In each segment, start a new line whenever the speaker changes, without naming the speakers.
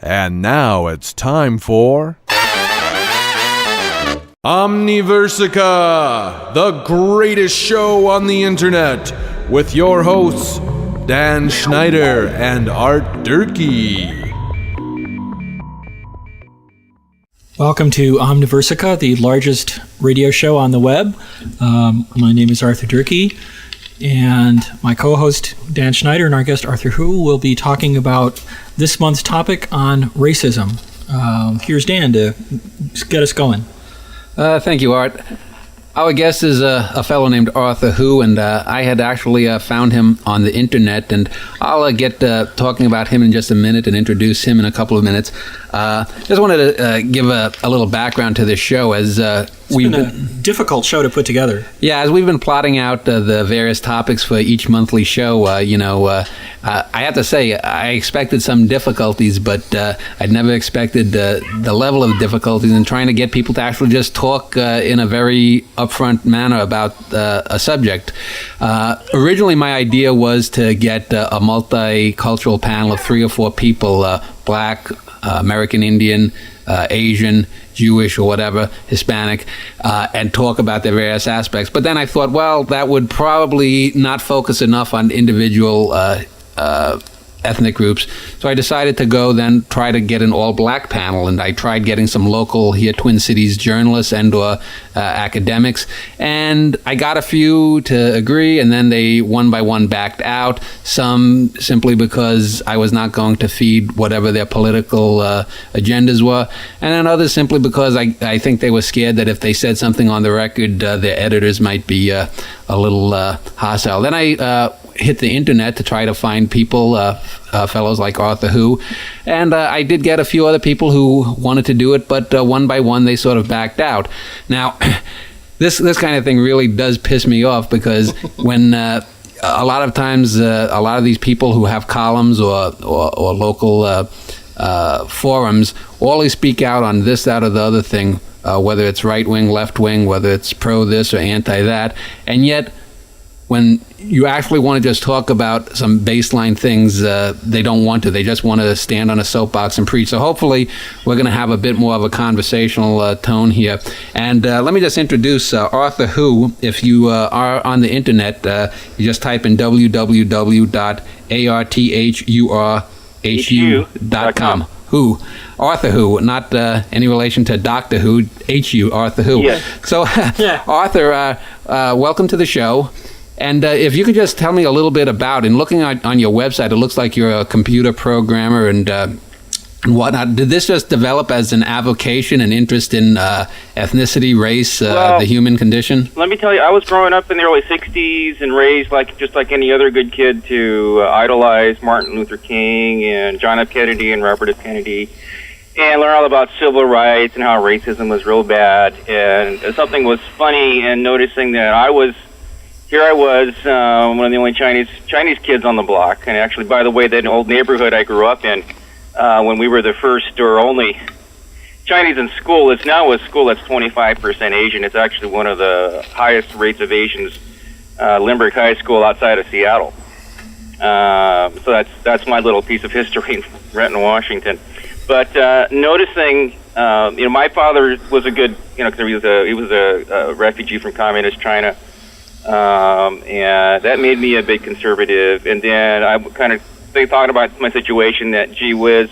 And now it's time for Omniversica, the greatest show on the internet, with your hosts, Dan Schneider and Art Durkee.
Welcome to Omniversica, the largest radio show on the web. My name is Arthur Durkee, and my co-host Dan Schneider and our guest Arthur Hu will be talking about this month's topic on racism. Here's Dan to get us going.
Thank you, Art. Our guest is a fellow named Arthur Hu, and I had actually found him on the internet, and I'll get talking about him in just a minute and introduce him in a couple of minutes. Just wanted to give a little background to this show as
It's been a difficult show to put together.
Yeah, as we've been plotting out the various topics for each monthly show, I have to say I expected some difficulties, but I'd never expected the level of difficulties in trying to get people to actually just talk in a very upfront manner about a subject. Originally, my idea was to get a multicultural panel of 3 or 4 people, Black, American Indian, Asian, Jewish, or whatever, Hispanic, and talk about their various aspects. But then I thought, well, that would probably not focus enough on individual ethnic groups. So I decided to go then try to get an all-black panel, and I tried getting some local here Twin Cities journalists and or academics, and I got a few to agree, and then they one by one backed out, some simply because I was not going to feed whatever their political agendas were, and then others simply because I think they were scared that if they said something on the record, their editors might be a little hostile. Then I hit the internet to try to find people, fellows like Arthur Hu, and I did get a few other people who wanted to do it, but one by one they sort of backed out. Now, this kind of thing really does piss me off, because when a lot of times a lot of these people who have columns or local forums always speak out on this, that, or the other thing, whether it's right wing, left wing, whether it's pro this or anti that, and yet when you actually want to just talk about some baseline things, they don't want to. They just want to stand on a soapbox and preach. So hopefully we're going to have a bit more of a conversational tone here. And let me just introduce Arthur Hu. If you are on the internet, you just type in www.arthurhu.com. Who? Arthur Hu, not any relation to Doctor Who, H-U, Arthur Hu.
Yes.
So, Arthur, welcome to the show. And if you could just tell me a little bit about, in looking on your website, it looks like you're a computer programmer and whatnot. Did this just develop as an avocation, an interest in ethnicity, race, the human condition?
Let me tell you, I was growing up in the early 60s and raised just like any other good kid to idolize Martin Luther King and John F. Kennedy and Robert F. Kennedy, and learn all about civil rights and how racism was real bad. And something was funny in noticing that Here I was, one of the only Chinese kids on the block. And actually, by the way, that old neighborhood I grew up in, when we were the first or only Chinese in school, it's now a school that's 25% Asian. It's actually one of the highest rates of Asians, Limerick High School outside of Seattle. So that's my little piece of history in Renton, Washington. But noticing, my father was a good, because he was a refugee from communist China. And that made me a big conservative. And then I kind of thought about my situation that, gee whiz,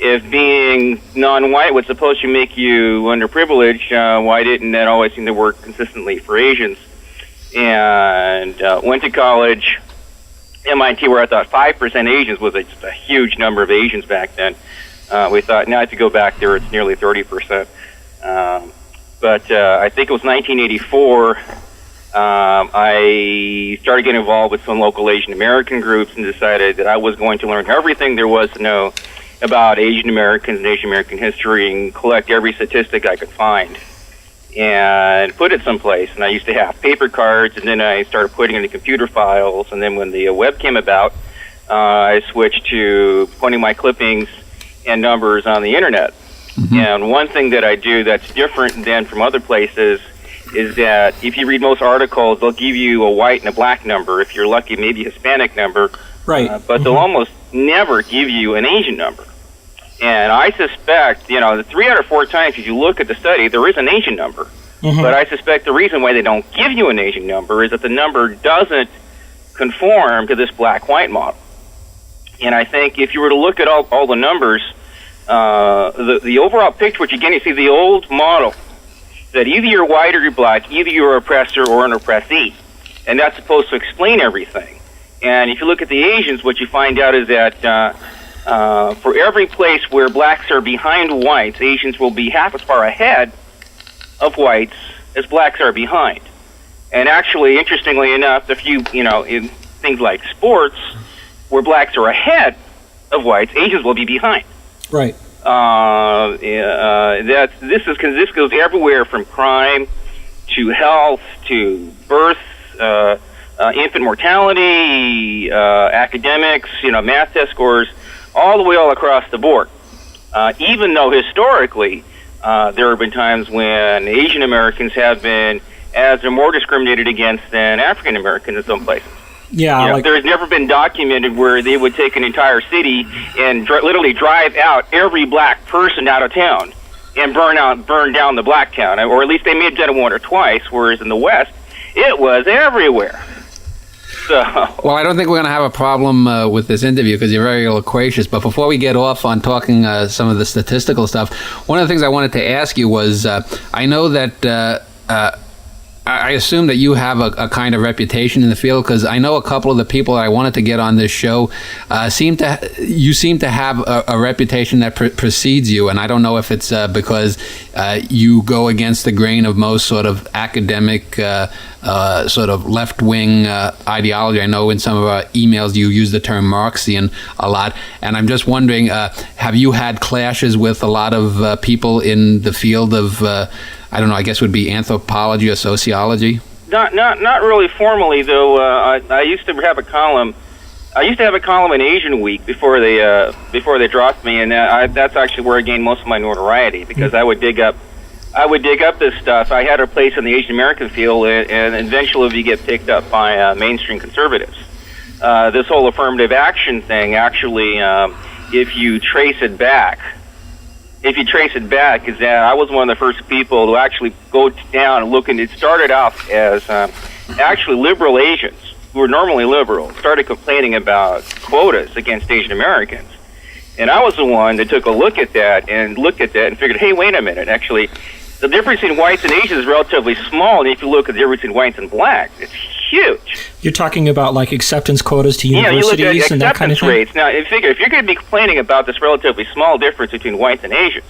if being non-white was supposed to make you underprivileged, why didn't that always seem to work consistently for Asians? And went to college, MIT, where I thought 5% Asians was just a huge number of Asians back then. We thought, now if you go back there, it's nearly 30%. But I think it was 1984. I started getting involved with some local Asian American groups and decided that I was going to learn everything there was to know about Asian Americans and Asian American history and collect every statistic I could find and put it someplace. And I used to have paper cards, and then I started putting in the computer files. And then when the web came about, I switched to putting my clippings and numbers on the internet. Mm-hmm. And one thing that I do that's different than from other places is that if you read most articles, they'll give you a white and a black number. If you're lucky, maybe a Hispanic number.
Right.
But they'll almost never give you an Asian number. And I suspect, the 3 out of 4 times if you look at the study, there is an Asian number. But I suspect the reason why they don't give you an Asian number is that the number doesn't conform to this black-white model. And I think if you were to look at all the numbers, the overall picture, which again, you see the old model, that either you're white or you're black, either you're an oppressor or an oppressee. And that's supposed to explain everything. And if you look at the Asians, what you find out is that for every place where blacks are behind whites, Asians will be half as far ahead of whites as blacks are behind. And actually, interestingly enough, in things like sports, where blacks are ahead of whites, Asians will be behind.
Right.
This goes everywhere from crime to health to birth, infant mortality, academics, math test scores, all across the board. Even though historically there have been times when Asian Americans have been as or more discriminated against than African Americans in some places.
Yeah,
there's never been documented where they would take an entire city and literally drive out every black person out of town and burn down the black town, or at least they may have done it one or twice. Whereas in the West, it was everywhere. So,
well, I don't think we're going to have a problem with this interview because you're very loquacious. But before we get off on talking some of the statistical stuff, one of the things I wanted to ask you was, I know that I assume that you have a kind of reputation in the field, because I know a couple of the people that I wanted to get on this show seem to have a reputation that precedes you, and I don't know if it's because you go against the grain of most sort of academic sort of left-wing ideology. I know in some of our emails you use the term Marxian a lot, and I'm just wondering, have you had clashes with a lot of people in the field of I don't know, I guess it would be anthropology or sociology?
Not really formally, though. I used to have a column. I used to have a column in Asian Week before they dropped me, and that's actually where I gained most of my notoriety, because I would dig up this stuff. I had a place in the Asian American field, and eventually you get picked up by mainstream conservatives. This whole affirmative action thing, actually, if you trace it back, is that I was one of the first people to actually go down and look, and it started off as actually liberal Asians, who were normally liberal, started complaining about quotas against Asian Americans. And I was the one that took a look at that and figured, hey, wait a minute, actually, the difference in whites and Asians is relatively small, and if you look at the difference in whites and blacks, it's huge.
You're talking about like acceptance quotas to universities
you look at
and that kind of thing?
rates. Now, if you're going to be complaining about this relatively small difference between whites and Asians,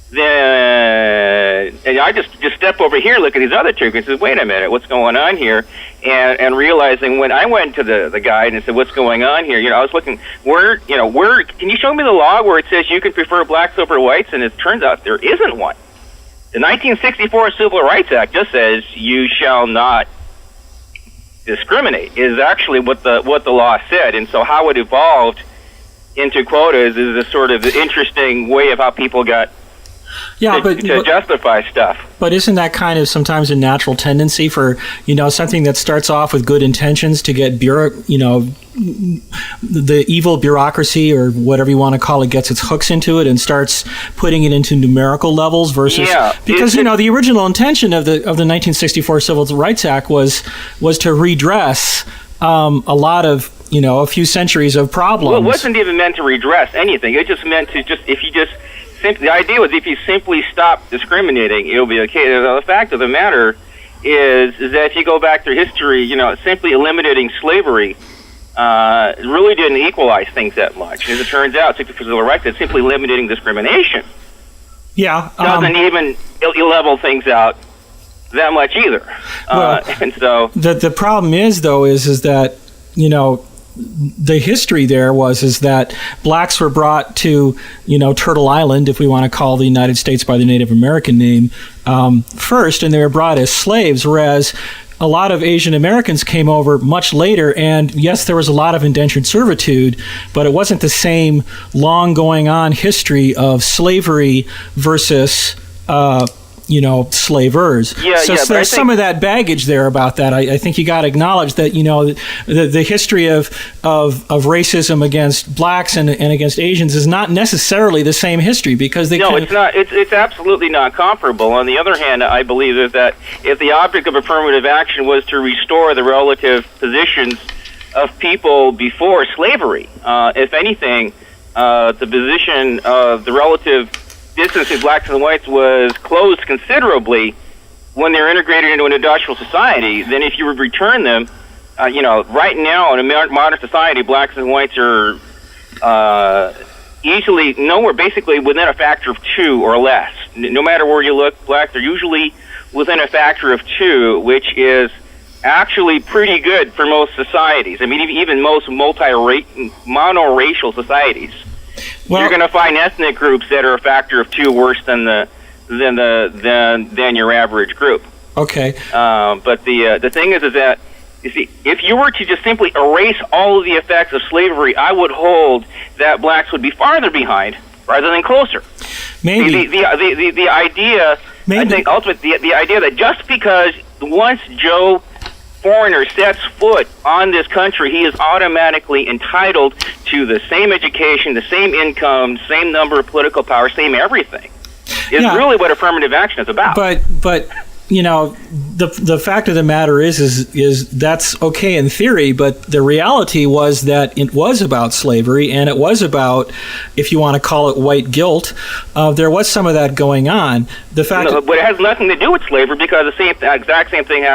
then and I just step over here, look at these other two, and say, wait a minute, what's going on here? And realizing when I went to the guide and said, what's going on here? I was looking, where can you show me the law where it says you can prefer blacks over whites? And it turns out there isn't one. The 1964 Civil Rights Act just says you shall not discriminate, is actually what the law said. And so how it evolved into quotas is a sort of interesting way of how people got to justify stuff.
But isn't that kind of sometimes a natural tendency for, something that starts off with good intentions to get the evil bureaucracy or whatever you want to call it gets its hooks into it and starts putting it into numerical levels versus because the original intention of the 1964 Civil Rights Act was to redress a lot of a few centuries of problems.
Well, it wasn't even meant to redress anything. It just meant to the idea was if you simply stop discriminating, it'll be okay. The fact of the matter is that if you go back through history, simply eliminating slavery really didn't equalize things that much. As it turns out, 64 Civil Rights is simply eliminating discrimination.
Yeah.
Doesn't even level things out that much either. And so
the problem is that the history there is that blacks were brought to, Turtle Island, if we want to call the United States by the Native American name, first, and they were brought as slaves, whereas a lot of Asian Americans came over much later, and yes, there was a lot of indentured servitude, but it wasn't the same long going on history of slavery versus slavers. So there's some of that baggage there about that. I think you got to acknowledge that, the history of racism against blacks and against Asians is not necessarily the same history, because they
it's not. It's absolutely not comparable. On the other hand, I believe that if the object of affirmative action was to restore the relative positions of people before slavery, if anything, the position of the relative distance between blacks and whites was closed considerably when they're integrated into an industrial society. Then if you would return them, right now in a modern society, blacks and whites are easily nowhere, basically within a factor of 2 or less. No matter where you look, blacks are usually within a factor of 2, which is actually pretty good for most societies. I mean, even most monoracial societies. Well, you're going to find ethnic groups that are a factor of 2 worse than your average group.
Okay.
But the thing is that, you see, if you were to just simply erase all of the effects of slavery, I would hold that blacks would be farther behind rather than closer.
Maybe
the idea. Maybe. I think ultimately the idea that just because once Joe foreigner sets foot on this country, he is automatically entitled to the same education, the same income, same number of political power, same everything. Is really what affirmative action is about.
But the fact of the matter is that's okay in theory, but the reality was that it was about slavery, and it was about, if you want to call it white guilt, there was some of that going on. But
it has nothing to do with slavery, because the exact same thing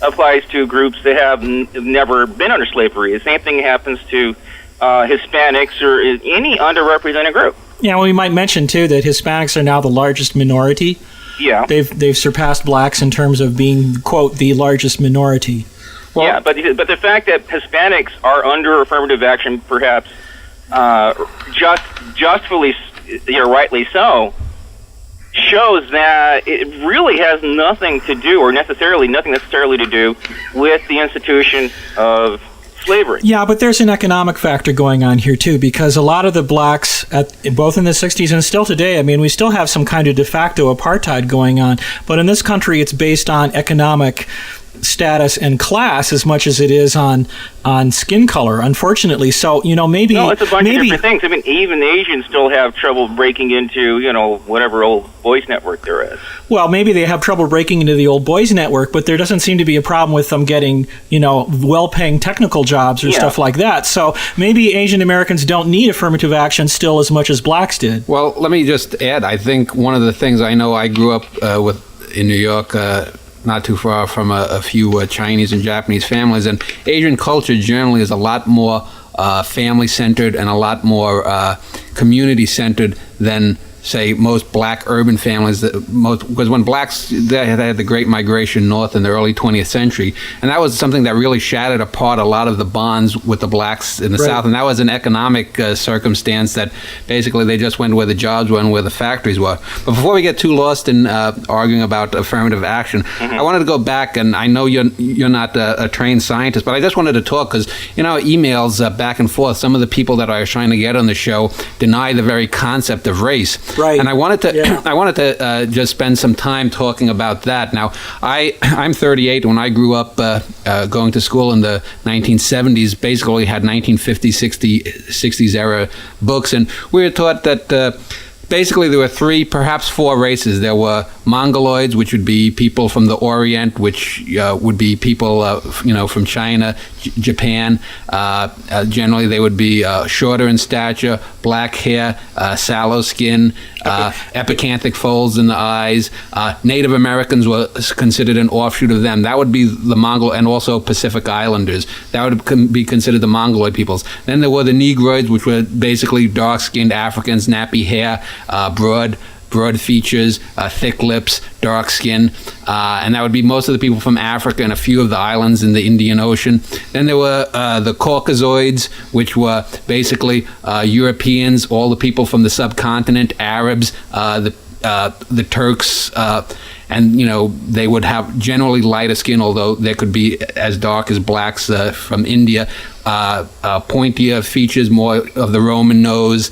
applies to groups that have never been under slavery. The same thing happens to Hispanics or any underrepresented group.
Yeah, well, we might mention too that Hispanics are now the largest minority.
Yeah,
they've surpassed blacks in terms of being, quote, the largest minority.
Well, yeah, but the fact that Hispanics are under affirmative action, perhaps justly, rightly so, shows that it really has nothing to do, or nothing necessarily to do, with the institution of slavery.
Yeah, but there's an economic factor going on here too, because a lot of the blacks, both in the 60s and still today, I mean, we still have some kind of de facto apartheid going on, but in this country it's based on economic status and class as much as it is on skin color, unfortunately. So, maybe...
No, it's a bunch of different things. I mean, even Asians still have trouble breaking into, whatever old boys network there is.
Well, maybe they have trouble breaking into the old boys network, but there doesn't seem to be a problem with them getting, well-paying technical jobs or stuff like that. So maybe Asian Americans don't need affirmative action still as much as blacks did.
Well, let me just add, I think one of the things I know I grew up with in New York, not too far from a few Chinese and Japanese families, and Asian culture generally is a lot more family-centered and a lot more community-centered than, say, most black urban families. Because when blacks, they had the Great Migration north in the early 20th century, and that was something that really shattered apart a lot of the bonds with the blacks in the South, and that was an economic circumstance that basically they just went where the jobs were and where the factories were. But before we get too lost in arguing about affirmative action, I wanted to go back, and I know you're not a trained scientist, but I just wanted to talk because, emails back and forth, some of the people that I was trying to get on the show deny the very concept of race.
Right.
And I wanted to just spend some time talking about that. Now, I'm 38. When I grew up going to school in the 1970s, basically had 1950s, 60s era books, and we were taught that basically there were 3, perhaps 4 races. There were Mongoloids, which would be people from the Orient, which would be people, from China, Japan. Generally, they would be shorter in stature, black hair, sallow skin, epicanthic folds in the eyes. Native Americans were considered an offshoot of them. That would be the Mongol, and also Pacific Islanders. That would be considered the Mongoloid peoples. Then there were the Negroids, which were basically dark-skinned Africans, nappy hair, broad features, thick lips, dark skin, and that would be most of the people from Africa and a few of the islands in the Indian Ocean. Then there were the Caucasoids, which were basically Europeans, all the people from the subcontinent, Arabs, the Turks, and they would have generally lighter skin, although they could be as dark as blacks from India, pointier features, more of the Roman nose.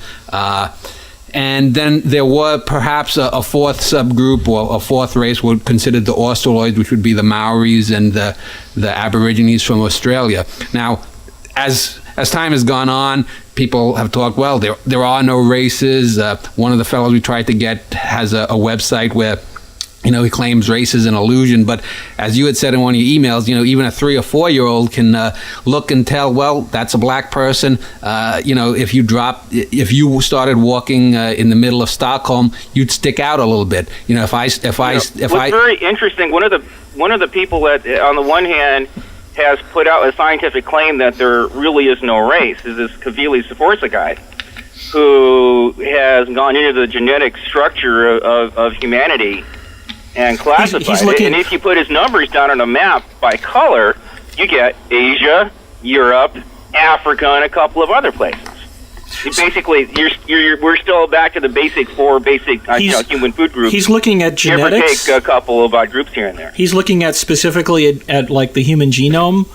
And then there were perhaps a fourth subgroup or a fourth race considered the Australoids, which would be the Maoris and the Aborigines from Australia. Now, as time has gone on, people have talked, well, there are no races. One of the fellows we tried to get has a website where, he claims race is an illusion. But as you had said in one of your emails, even a 3 or 4 year old can look and tell, well, that's a black person. If you started walking in the middle of Stockholm, you'd stick out a little bit. What's
very interesting, one of the people that, on the one hand, has put out a scientific claim that there really is no race is this Kavili Saforza guy, who has gone into the genetic structure of humanity and classified it. And if you put his numbers down on a map by color, you get Asia, Europe, Africa, and a couple of other places. Basically, we're still back to the basic four human food groups.
He's looking at genetics.
Give or take a couple of odd groups here and there.
He's looking at specifically at like the human genome,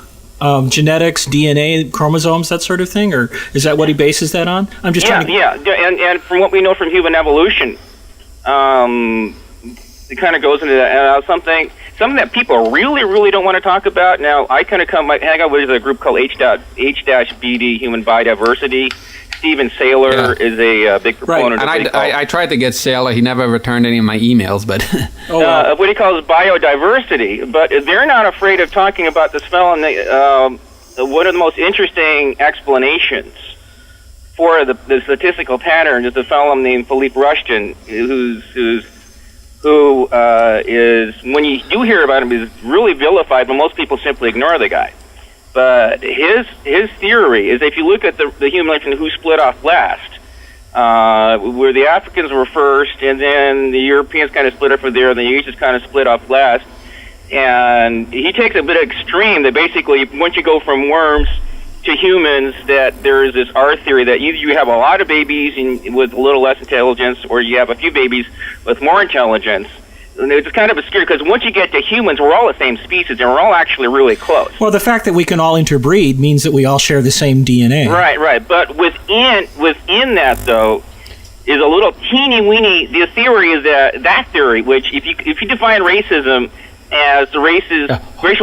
genetics, DNA, chromosomes, that sort of thing, or is that what he bases that on? I'm just trying to...
and from what we know from human evolution, it kind of goes into that, something that people really, really don't want to talk about. Now, I kind of hang out with a group called H-BD, Human Biodiversity. Stephen Saylor is a big proponent of
it. And I tried to get Saylor. He never returned any of my emails, but...
what he calls biodiversity. But they're not afraid of talking about this fellow. And one of the most interesting explanations for the statistical pattern is a fellow named Philippe Rushton, who is, when you do hear about him, is really vilified, but most people simply ignore the guy. But his theory is, if you look at the human nation who split off last, where the Africans were first, and then the Europeans kind of split up from there, and the Asians kind of split off last. And he takes a bit extreme that basically, once you go from worms to humans, that there is this R theory that either you have a lot of babies with a little less intelligence, or you have a few babies with more intelligence. And it's kind of obscure because once you get to humans, we're all the same species, and we're all actually really close.
Well, the fact that we can all interbreed means that we all share the same DNA.
Right. But within that, though, is a little teeny-weeny... The theory is that theory, which if you define racism as the racial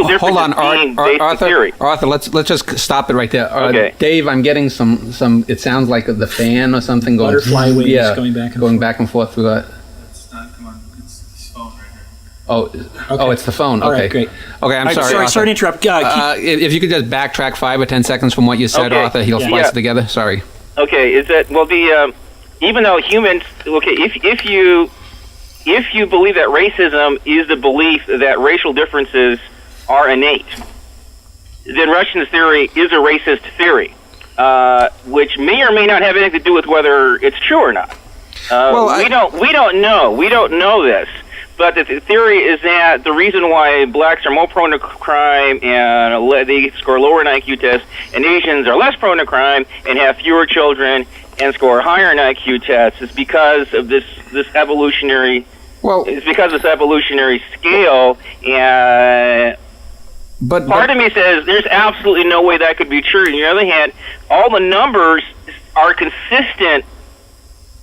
differences being based on theory.
Arthur, let's just stop it right there.
Okay.
Dave, I'm getting some. It sounds like the fan or something going.
Butterfly wings going back and forth
through that. Oh, it's the phone.
All
okay,
right, great.
Okay, I'm sorry.
Sorry to interrupt.
If you could just backtrack 5 or 10 seconds from what you said,
okay.
Arthur, he'll splice it together. Sorry.
Okay, is that even though humans? Okay, if you believe that racism is the belief that racial differences are innate, then Rushton's theory is a racist theory, which may or may not have anything to do with whether it's true or not. We don't know. We don't know this. But the theory is that the reason why blacks are more prone to crime and they score lower in IQ tests, and Asians are less prone to crime and have fewer children and score higher in IQ tests is because of this evolutionary. Well, it's because of this evolutionary scale, and part of me says there's absolutely no way that could be true. On the other hand, all the numbers are consistent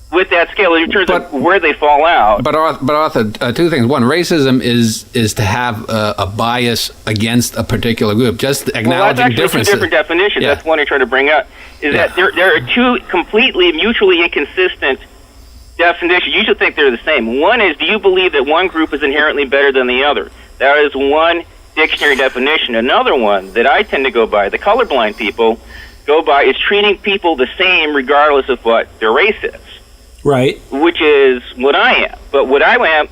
with that scale in terms of where they fall out.
But Arthur, 2 things. One, racism is to have a bias against a particular group. Just acknowledging differences.
2 different definitions. Yeah. That's one I try to bring up. That there are 2 completely mutually inconsistent definitions. You should think they're the same. One is, do you believe that one group is inherently better than the other? That is one dictionary definition. Another one that I tend to go by, the colorblind people go by, is treating people the same regardless of what their race is.
Right.
Which is what I am. But what I am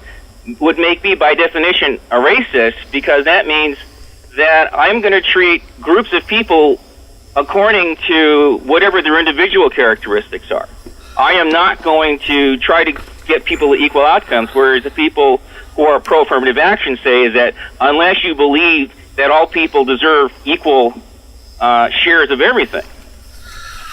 would make me, by definition, a racist, because that means that I'm going to treat groups of people according to whatever their individual characteristics are. I am not going to try to get people to equal outcomes, whereas the people who are pro-affirmative action say is that unless you believe that all people deserve equal shares of everything,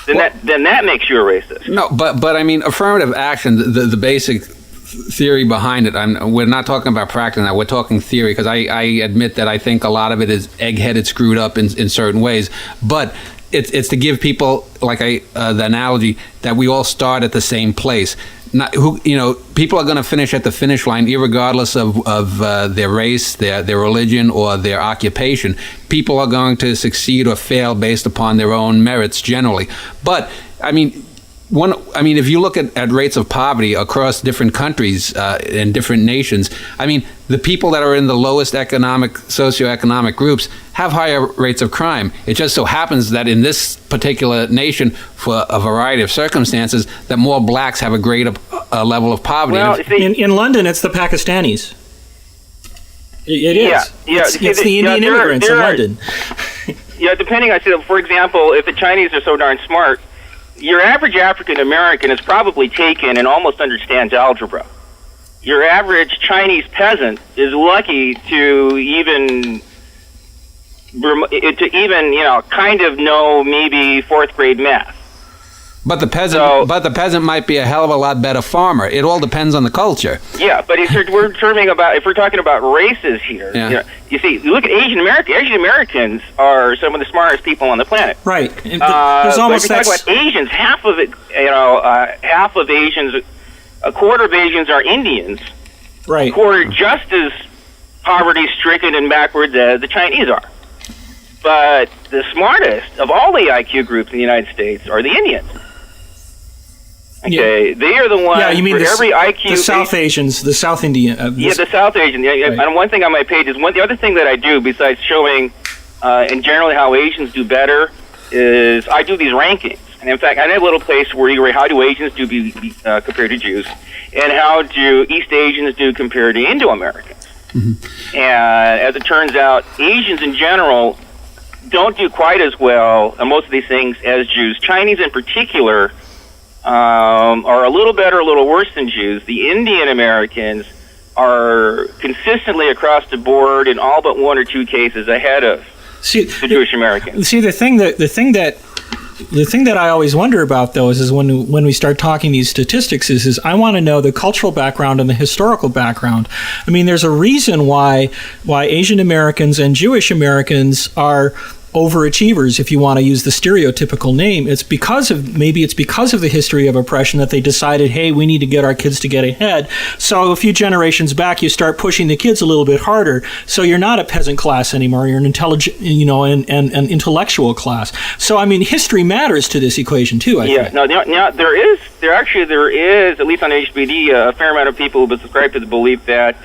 then that makes you a racist.
No, but I mean, affirmative action, the basic theory behind it, we're not talking about practice now, we're talking theory, because I admit that I think a lot of it is egg-headed, screwed up in certain ways, but it's to give people, like the analogy, that we all start at the same place. people are going to finish at the finish line, irregardless of their race, their religion, or their occupation. People are going to succeed or fail based upon their own merits generally. But if you look at rates of poverty across different countries and different nations, the people that are in the lowest socioeconomic groups have higher rates of crime. It just so happens that in this particular nation, for a variety of circumstances, that more blacks have a greater level of poverty.
Well,
in London, it's the Pakistanis. It is.
Yeah.
It's the Indian immigrants in London.
Depending, for example, if the Chinese are so darn smart, your average African American is probably taken and almost understands algebra. Your average Chinese peasant is lucky to even kind of know maybe fourth grade math.
But the peasant might be a hell of a lot better farmer. It all depends on the culture.
Yeah, but if we're talking about races here, you see, you look at Asian Americans. Asian Americans are some of the smartest people on the planet.
Right.
There's almost if you talk about Asians, half of Asians, a quarter of Asians are Indians.
Right.
A quarter just as poverty-stricken and backwards as the Chinese are. But the smartest of all the IQ groups in the United States are the Indians. Okay, they are the ones.
Yeah, you mean
every IQ.
The South Asians, the South Indian.
The South Asian. Right. And one thing on my page is the other thing that I do besides showing, and generally how Asians do better, is I do these rankings. And in fact, I have a little place where you rate how do Asians do compared to Jews, and how do East Asians do compared to Indo-Americans. Mm-hmm. And as it turns out, Asians in general don't do quite as well on most of these things as Jews. Chinese in particular are a little better, a little worse than Jews. The Indian Americans are consistently across the board in all but one or two cases ahead of the Jewish Americans.
See, the thing that I always wonder about, though, is when we start talking these statistics, is I want to know the cultural background and the historical background. There's a reason why Asian Americans and Jewish Americans are overachievers, if you want to use the stereotypical name. It's because of the history of oppression that they decided, hey, we need to get our kids to get ahead. So a few generations back, you start pushing the kids a little bit harder. So you're not a peasant class anymore. You're an intelligent, an intellectual class. So history matters to this equation too. I think.
No, there is at least on HBD a fair amount of people who subscribe to the belief that.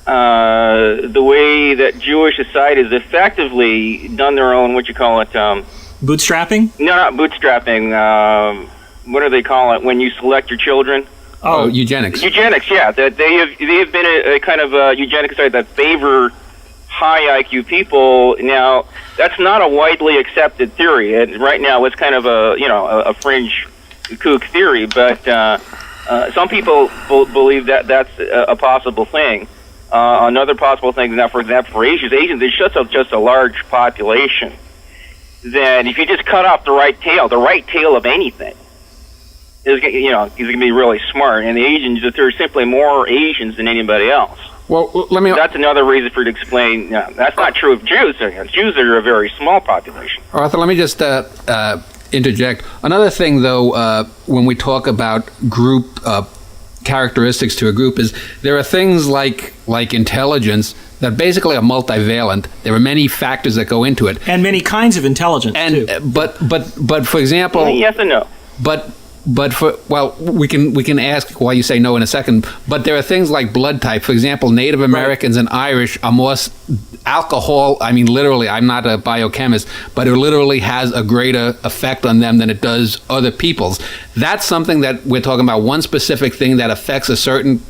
The way that Jewish society has effectively done their own,
bootstrapping?
No, not bootstrapping. What do they call it when you select your children?
Oh, eugenics.
Eugenics, yeah. That they have been a kind of a eugenic society that favor high IQ people. Now, that's not a widely accepted theory. Right now, it's kind of a fringe kook theory, but some people believe that that's a possible thing. Another possible thing now, for example, for Asians, there's just a large population. Then, if you just cut off the right tail of anything is going to be really smart. And the Asians, there's simply more Asians than anybody else.
Well,
that's another reason for you to explain. That's not true of Jews. Jews are a very small population.
Arthur, let me just interject. Another thing, though, when we talk about group characteristics to a group, is there are things like intelligence that basically are multivalent. There are many factors that go into it,
and many kinds of intelligence too.
But for example,
yes and no.
But we can ask why you say no in a second. But there are things like blood type. For example, Native Americans and Irish are more alcohol. Literally, I'm not a biochemist, but it literally has a greater effect on them than it does other people's. That's something that we're talking about. One specific thing that affects a certain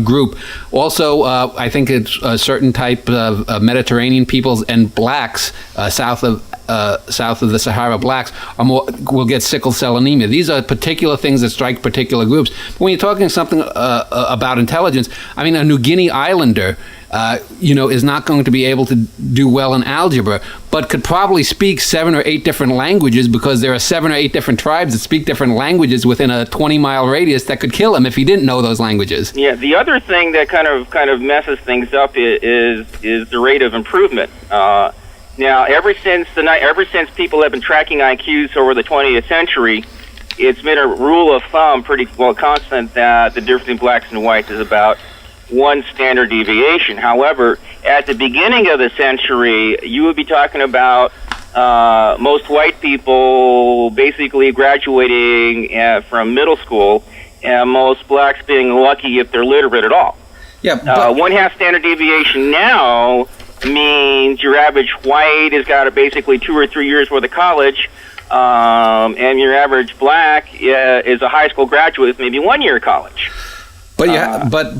group. Also, I think it's a certain type of Mediterranean peoples and blacks south of the Sahara blacks will get sickle cell anemia. These are particular things that strike particular groups. But when you're talking something about intelligence, a New Guinea Islander is not going to be able to do well in algebra, but could probably speak 7 or 8 different languages because there are 7 or 8 different tribes that speak different languages within a 20-mile radius that could kill him if he didn't know those languages.
Yeah, the other thing that kind of messes things up is the rate of improvement. Now, ever since people have been tracking IQs over the 20th century, it's been a rule of thumb pretty well constant that the difference between blacks and whites is about one standard deviation. However, at the beginning of the century, you would be talking about most white people basically graduating from middle school, and most blacks being lucky if they're literate at all.
Yeah, but
1/2 standard deviation now means your average white has got basically 2 or 3 years worth of college, and your average black is a high school graduate with maybe 1 year of college.
But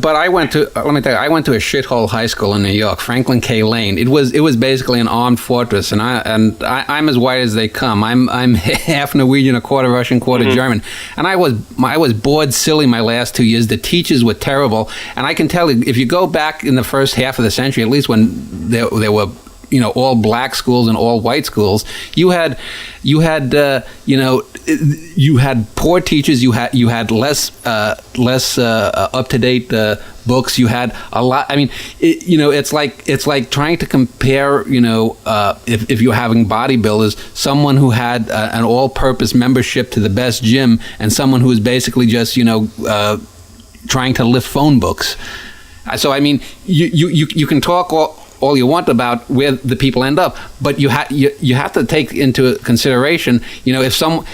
I went to let me tell you, I went to a shithole high school in New York, Franklin K. Lane. It was basically an armed fortress, and I'm as white as they come. I'm half Norwegian, a quarter Russian, quarter German, and I was bored silly my last 2 years. The teachers were terrible, and I can tell you, if you go back in the first half of the century, at least when there were all black schools and all white schools, you had poor teachers, you had less up to date books, you had a lot. I mean, it's like trying to compare, if you're having bodybuilders, someone who had an all purpose membership to the best gym and someone who is basically just trying to lift phone books. So I mean, you can talk all you want about where the people end up, but you have to take into consideration, if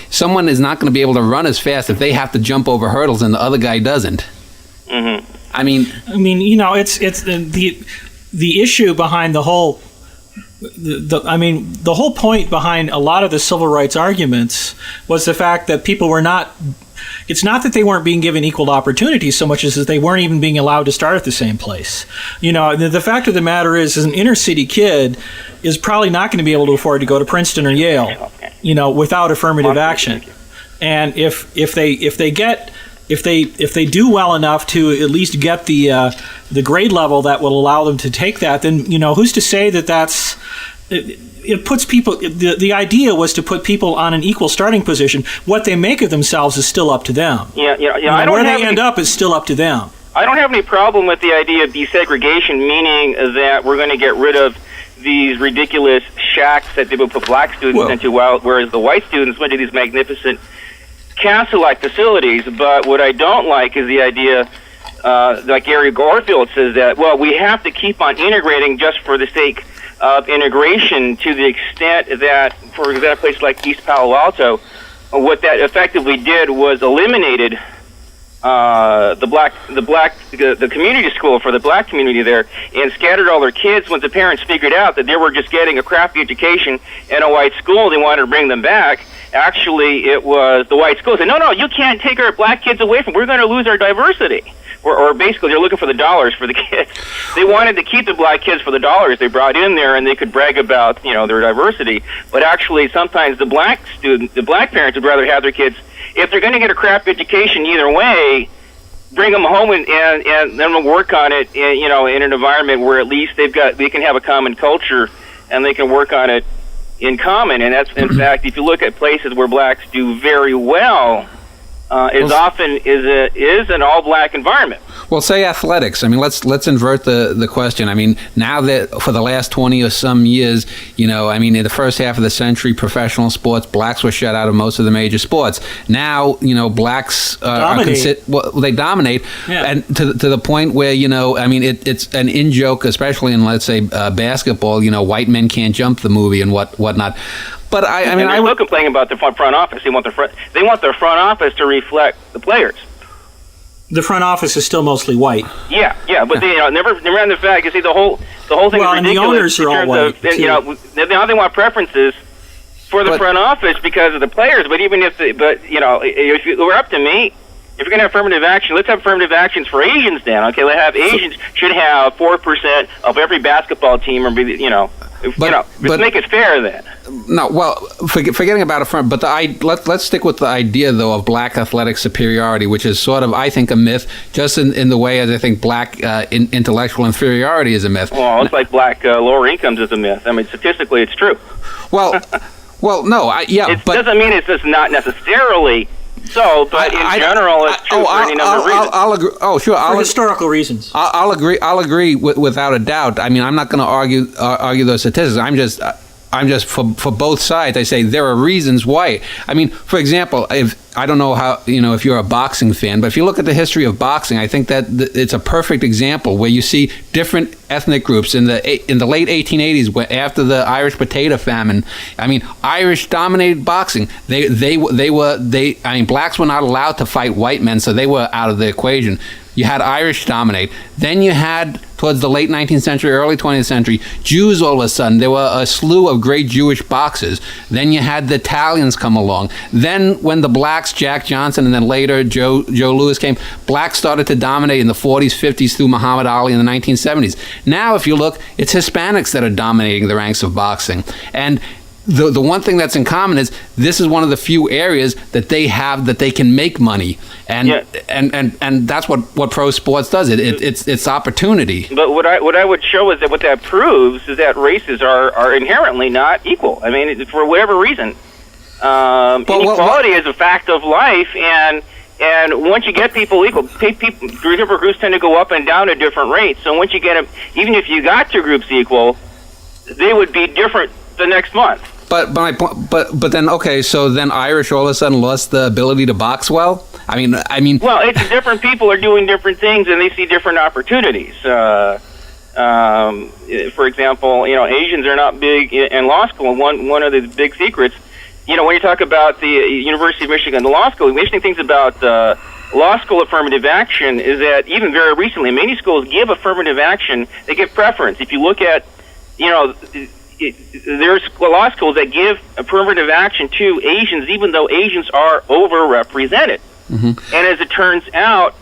someone is not going to be able to run as fast if they have to jump over hurdles and the other guy doesn't.
Mm-hmm.
I mean,
it's the issue behind the whole. The whole point behind a lot of the civil rights arguments was the fact that people were not. It's not that they weren't being given equal opportunities so much as that they weren't even being allowed to start at the same place. The fact of the matter is an inner city kid is probably not going to be able to afford to go to Princeton or Yale, without affirmative action. And if they do well enough to at least get the grade level that will allow them to take that, then who's to say that that's. It puts people. The idea was to put people on an equal starting position. What they make of themselves is still up to them.
Yeah.
Where they end up is still up to them.
I don't have any problem with the idea of desegregation, meaning that we're going to get rid of these ridiculous shacks that they would put black students into, whereas the white students went to these magnificent castle-like facilities. But what I don't like is the idea, like Gary Garfield says, that we have to keep on integrating just for the sake of integration, to the extent that, for example, a place like East Palo Alto, what that effectively did was eliminated the community school for the black community there, and scattered all their kids. When the parents figured out that they were just getting a crappy education in a white school, they wanted to bring them back. Actually, it was the white school said, no, you can't take our black kids away from. We're going to lose our diversity. Or basically, they're looking for the dollars for the kids. They wanted to keep the black kids for the dollars they brought in there, and they could brag about their diversity. But actually, sometimes the black parents would rather have their kids, if they're going to get a crap education either way, bring them home and then we'll work on it in an environment where at least they can have a common culture and they can work on it in common. And that's, in fact, if you look at places where blacks do very well, as often is an all-black environment.
Well, say athletics. I mean, let's invert the question. I mean, now that for the last 20 or some years, in the first half of the century, professional sports, blacks were shut out of most of the major sports. Now, blacks they dominate, and to the point where it's an in-joke, especially in, let's say, basketball. White men can't jump the movie and whatnot. But I
would complain about the front office. They want their front office to reflect the players.
The front office is still mostly white.
Yeah, but they never on the fact. You see, the whole thing is ridiculous.
And the owners are all white.
Now they want preferences for the front office because of the players. But if it were up to me, if you're going to have affirmative action, let's have affirmative actions for Asians then. Okay, Asians should have 4% of every basketball team, or let's make it fair then.
No, well, forgetting about but let's stick with the idea though of black athletic superiority, which is sort of, I think, a myth, just in the way as I think black intellectual inferiority is a myth.
Well, it's like black lower incomes is a myth. I mean, statistically, it's true.
Well, no,
it doesn't mean it's just not necessarily. So, but in general, it's true for any number of reasons.
I'll agree. Oh, sure.
For historical reasons.
I'll agree. I'll agree without a doubt. I mean, I'm not going to argue those statistics. I'm just I'm just for both sides. I say there are reasons why. I mean, for example, I don't know how, if you're a boxing fan, but if you look at the history of boxing, I think that it's a perfect example where you see different ethnic groups in the late 1880s, after the Irish potato famine. I mean, Irish dominated boxing. Blacks were not allowed to fight white men, so they were out of the equation. You had Irish dominate. Then you had, towards the late 19th century, early 20th century, Jews all of a sudden. There were a slew of great Jewish boxers. Then you had the Italians come along. Then when the blacks, Jack Johnson, and then later Joe Louis came, blacks started to dominate in the 40s, 50s through Muhammad Ali in the 1970s. Now, if you look, it's Hispanics that are dominating the ranks of boxing. And the one thing that's in common is this is one of the few areas that they have that they can make money, and that's what pro sports does. It's opportunity.
But what I would show is that what that proves is that races are inherently not equal. I mean, for whatever reason, inequality is a fact of life, and once you get people equal, different groups tend to go up and down at different rates. So once you get them, even if you got two groups equal, they would be different the next month.
But then okay, so then Irish all of a sudden lost the ability to box well. I mean.
Well, it's different people are doing different things and they see different opportunities. For example, Asians are not big in law school. One of the big secrets, when you talk about the University of Michigan, the law school, the interesting things about law school affirmative action is that even very recently, many schools give affirmative action. They give preference. If you look at, there's law schools that give affirmative action to Asians, even though Asians are overrepresented. Mm-hmm. And as it turns out,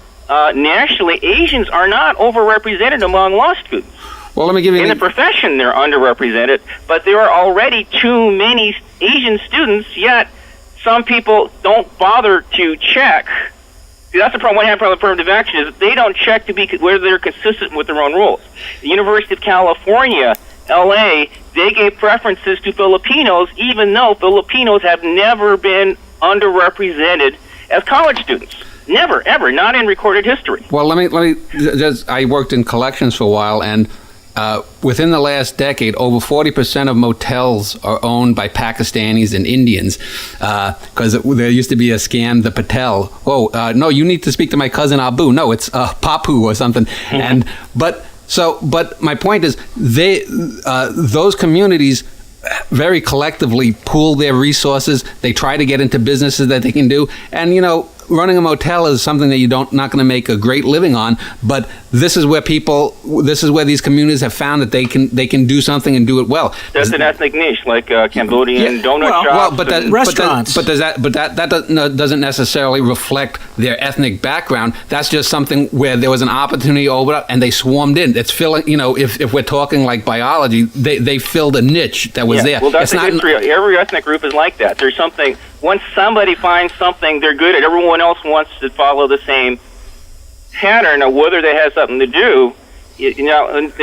nationally, Asians are not overrepresented among law students.
Well, let me give you
in the profession, they're underrepresented, but there are already too many Asian students. Yet some people don't bother to check. See, that's the problem. What happened with affirmative action is they don't check to be whether they're consistent with their own rules. The University of California, L.A., they gave preferences to Filipinos, even though Filipinos have never been underrepresented as college students. Never, ever, not in recorded history.
Well, let me just, I worked in collections for a while, and within the last decade, over 40% of motels are owned by Pakistanis and Indians, because there used to be a scam, the Patel. No, you need to speak to my cousin Abu. No, it's Papu or something. Mm-hmm. But my point is, those communities very collectively pool their resources. They try to get into businesses that they can do, and running a motel is something that you're not going to make a great living on. But this is where these communities have found that they can do something and do it well.
That's an ethnic niche, like Cambodian donut shops,
restaurants.
But that doesn't necessarily reflect their ethnic background. That's just something where there was an opportunity over and they swarmed in. It's filling. If we're talking like biology, they filled a niche that was there.
Well, that's the history. Every ethnic group is like that. There's something. Once somebody finds something they're good at, everyone else wants to follow the same pattern of whether they have something to do. In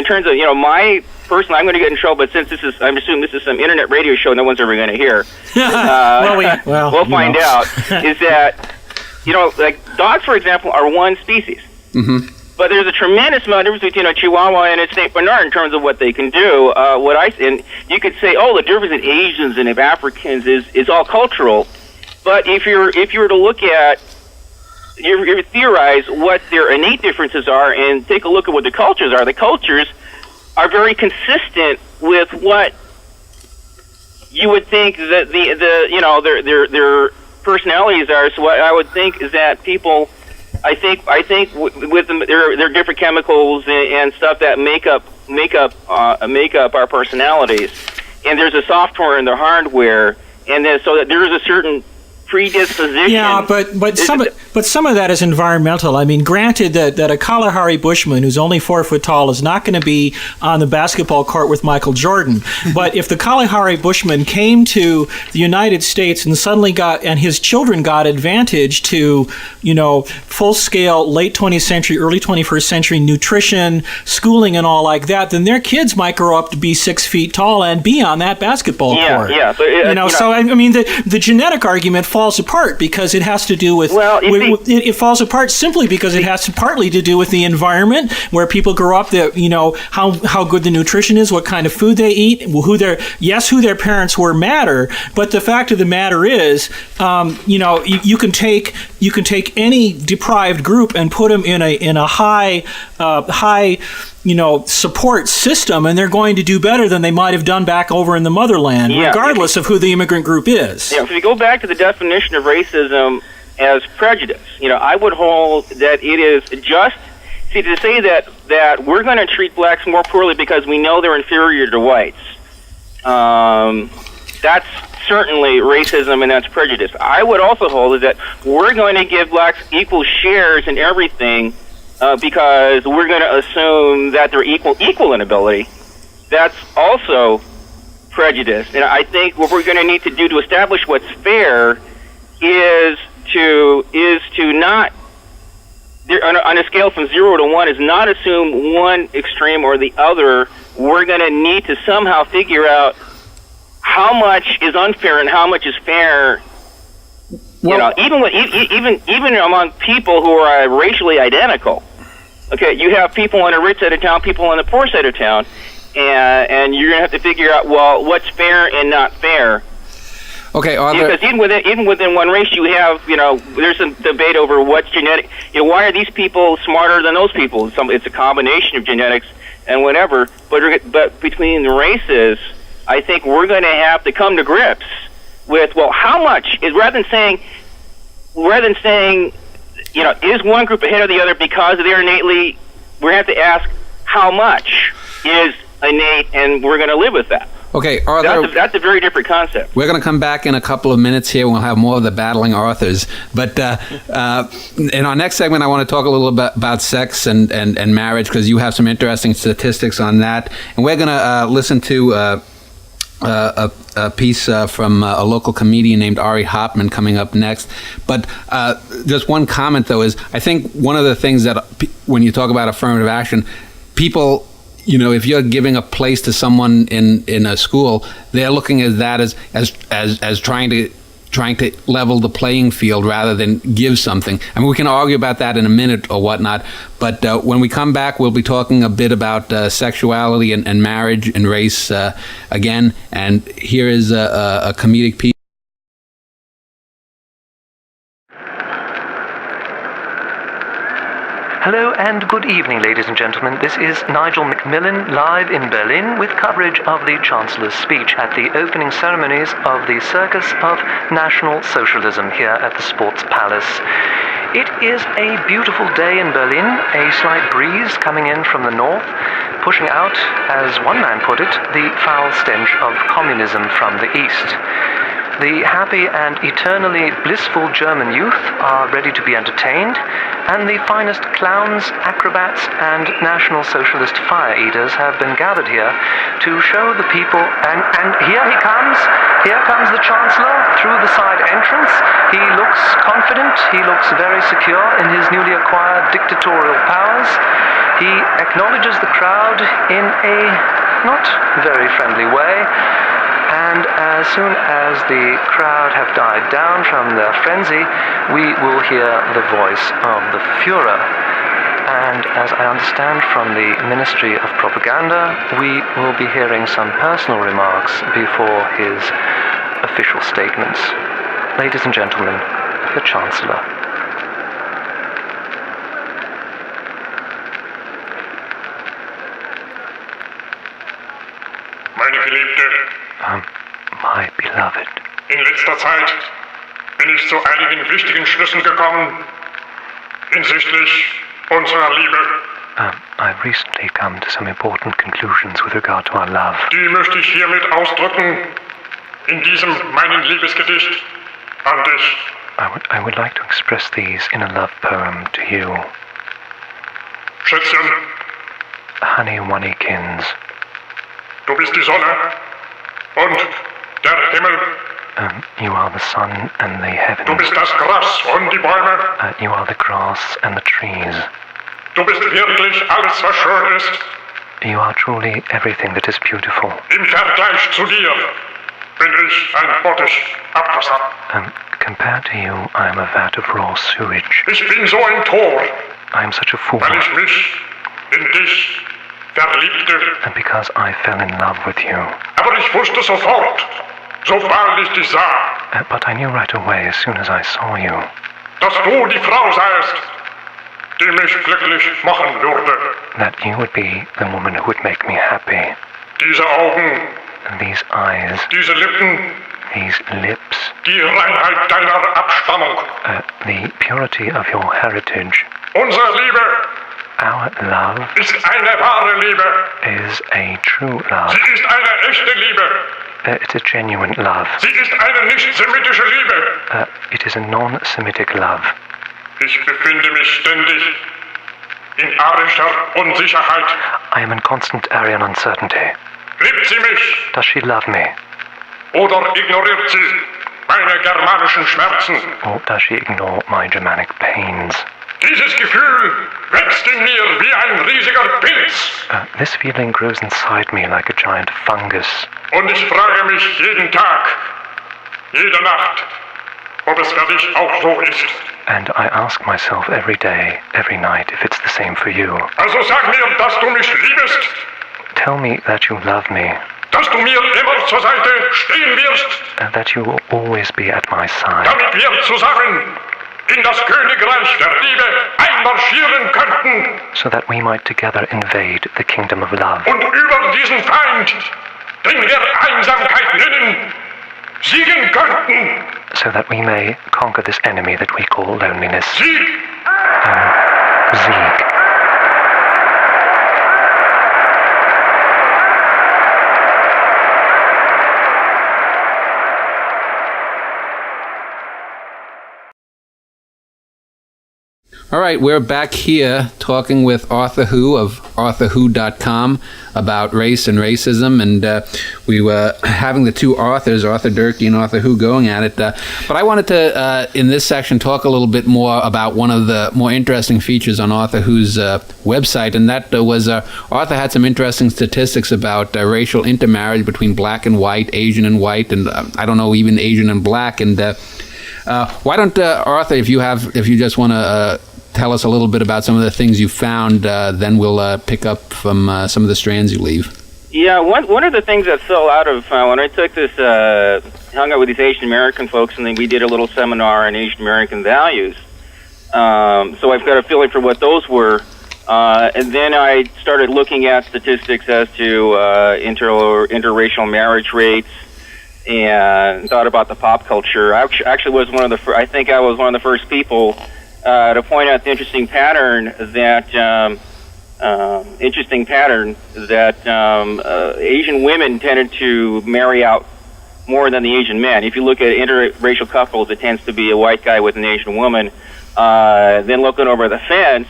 terms of, my personally, I'm going to get in trouble, but since I'm assuming this is some internet radio show no one's ever going to hear. We'll find out. Is that, like dogs, for example, are one species. Mm-hmm. But there's a tremendous amount of difference between a Chihuahua and a Saint Bernard in terms of what they can do. And you could say, the difference in Asians and of Africans is all cultural. But if you were to look at, you theorize what their innate differences are, and take a look at what the cultures are very consistent with what you would think that their personalities are. So what I would think is that people. I think with them, there are different chemicals and stuff that make up our personalities, and there's a software and the hardware, and then so that there is a certain predisposition.
Yeah, but some of that is environmental. I mean, granted that a Kalahari Bushman who's only 4 foot tall is not going to be on the basketball court with Michael Jordan. But if the Kalahari Bushman came to the United States and suddenly and his children got advantage to, full scale late 20th century, early 21st century nutrition, schooling, and all like that, then their kids might grow up to be 6 feet tall and be on that basketball court.
Yeah.
So I mean, the genetic argument falls apart because it has to do with, it falls apart simply because it has to partly to do with the environment where people grow up, how good the nutrition is, what kind of food they eat, who their parents were matter, but the fact of the matter is, you can take any deprived group and put them in a high support system, and they're going to do better than they might have done back over in the motherland, regardless of who the immigrant group is.
Yeah, if you go back to the definition of racism as prejudice, I would hold that it is just, to say that we're going to treat blacks more poorly because we know they're inferior to whites, that's certainly racism and that's prejudice. I would also hold is that we're going to give blacks equal shares in everything because we're going to assume that they're equal in ability. That's also prejudice. And I think what we're going to need to do to establish what's fair is to not, on a scale from 0 to 1, is not assume one extreme or the other. We're going to need to somehow figure out how much is unfair and how much is fair.
Well,
even among people who are racially identical. Okay, you have people on the rich side of town, people on the poor side of town, and you're going to have to figure out, well, what's fair and not fair.
Okay,
because even within one race, you have, there's some debate over what's genetic. Why are these people smarter than those people? It's a combination of genetics and whatever. But between the races, I think we're going to have to come to grips with, well, how much is rather than saying, is one group ahead of the other because they're innately. We have to ask how much is innate, and we're going to live with that.
Okay,
that's a very different concept.
We're going to come back in a couple of minutes here. We'll have more of the battling authors. But in our next segment, I want to talk a little bit about sex and marriage, because you have some interesting statistics on that. And we're going to listen to a piece from a local comedian named Ari Hoptman coming up next. But just one comment, though, is I think one of the things that when you talk about affirmative action, people, if you're giving a place to someone in a school, they're looking at that as trying to level the playing field rather than give something. I mean, we can argue about that in a minute or whatnot, but when we come back, we'll be talking a bit about sexuality and marriage and race again. And here is a comedic piece.
Hello and good evening, ladies and gentlemen. This is Nigel Macmillan live in Berlin with coverage of the Chancellor's speech at the opening ceremonies of the Circus of National Socialism here at the Sports Palace. It is a beautiful day in Berlin, a slight breeze coming in from the north, pushing out, as one man put it, the foul stench of communism from the east. The happy and eternally blissful German youth are ready to be entertained, and the finest clowns, acrobats, and National Socialist fire eaters have been gathered here to show the people, and here he comes. Here comes the Chancellor through the side entrance. He looks confident, he looks very secure in his newly acquired dictatorial powers. He acknowledges the crowd in a not very friendly way. And as soon as the crowd have died down from their frenzy, we will hear the voice of the Fuhrer. And as I understand from the Ministry of Propaganda, we will be hearing some personal remarks before his official statements. Ladies and gentlemen, the Chancellor.
Meine Geliebte,
My beloved.
in letzter Zeit bin ich zu einigen wichtigen Schlüssen gekommen hinsichtlich unserer Liebe.
I've recently come to some important conclusions with regard to our love.
Die möchte ich hiermit ausdrücken in diesem meinen Liebesgedicht an dich.
I would like to express these in a love poem to you.
Schätzchen,
Honey Wannykins,
du bist die Sonne und der Himmel.
You are the sun and the heavens.
Du bist das Gras und die Bäume.
You are the grass and the trees.
Du bist wirklich alles, was schön ist.
You are truly everything that is beautiful.
Im Vergleich zu dir bin ich ein Bottich Abwasser.
Compared to you, I am a vat of raw sewage.
Ich bin so ein Tor,
I am such a fool.
weil ich mich in dich verliebte.
And because I fell in love with you.
Aber ich wusste sofort, sobald ich dich sah,
But I knew right away as soon as I saw you.
dass du die Frau seiest, die mich glücklich machen würde.
That you would be the woman who would make me happy.
Diese Augen,
These eyes,
diese Lippen,
these lips,
die Reinheit deiner Abstammung.
the purity of your heritage.
Unsere Liebe
Our love
ist eine wahre Liebe.
is a true love.
Sie ist eine echte Liebe.
It's a genuine love.
Sie ist eine nicht-semitische Liebe.
It is a non-Semitic love.
Ich befinde mich ständig in arischer Unsicherheit.
I am in constant Aryan uncertainty.
Liebt sie mich
Does she love me?
oder ignoriert sie meine germanischen Schmerzen?
Or does she ignore my Germanic pains?
Dieses Gefühl wächst in mir wie ein riesiger Pilz.
This feeling grows inside me like a giant fungus.
Und ich frage mich jeden Tag, jede Nacht, ob es für dich auch so ist.
And I ask myself every day, every night, if it's the same for you.
Also sag mir, dass du mich liebest,
Tell me that you love me,
dass du mir immer zur Seite stehen wirst,
that you will always be at my side,
damit wir zusammen in das Königreich der Liebe einmarschieren könnten
so that we might together invade the kingdom of love,
und über diesen Feind, den wir Einsamkeit nennen, siegen könnten.
so that we may conquer this enemy that we call loneliness.
Sieg!
Sieg.
All right, we're back here talking with Arthur Hu of ArthurWho.com about race and racism, and we were having the two authors, Arthur Durkee and Arthur Hu, going at it. But I wanted to, in this section, talk a little bit more about one of the more interesting features on Arthur Hu's website, and that was Arthur had some interesting statistics about racial intermarriage between black and white, Asian and white, and I don't know, even Asian and black. And why don't Arthur, if you just want to tell us a little bit about some of the things you found, then we'll pick up from some of the strands you leave.
Yeah, one of the things that fell out of when I took this, hung out with these Asian American folks, and then we did a little seminar on Asian American values. So I've got a feeling for what those were. And then I started looking at statistics as to interracial marriage rates, and thought about the pop culture. I actually was one of the I think I was one of the first people to point out the interesting pattern that Asian women tended to marry out more than the Asian men. If you look at interracial couples, it tends to be a white guy with an Asian woman. Then looking over the fence,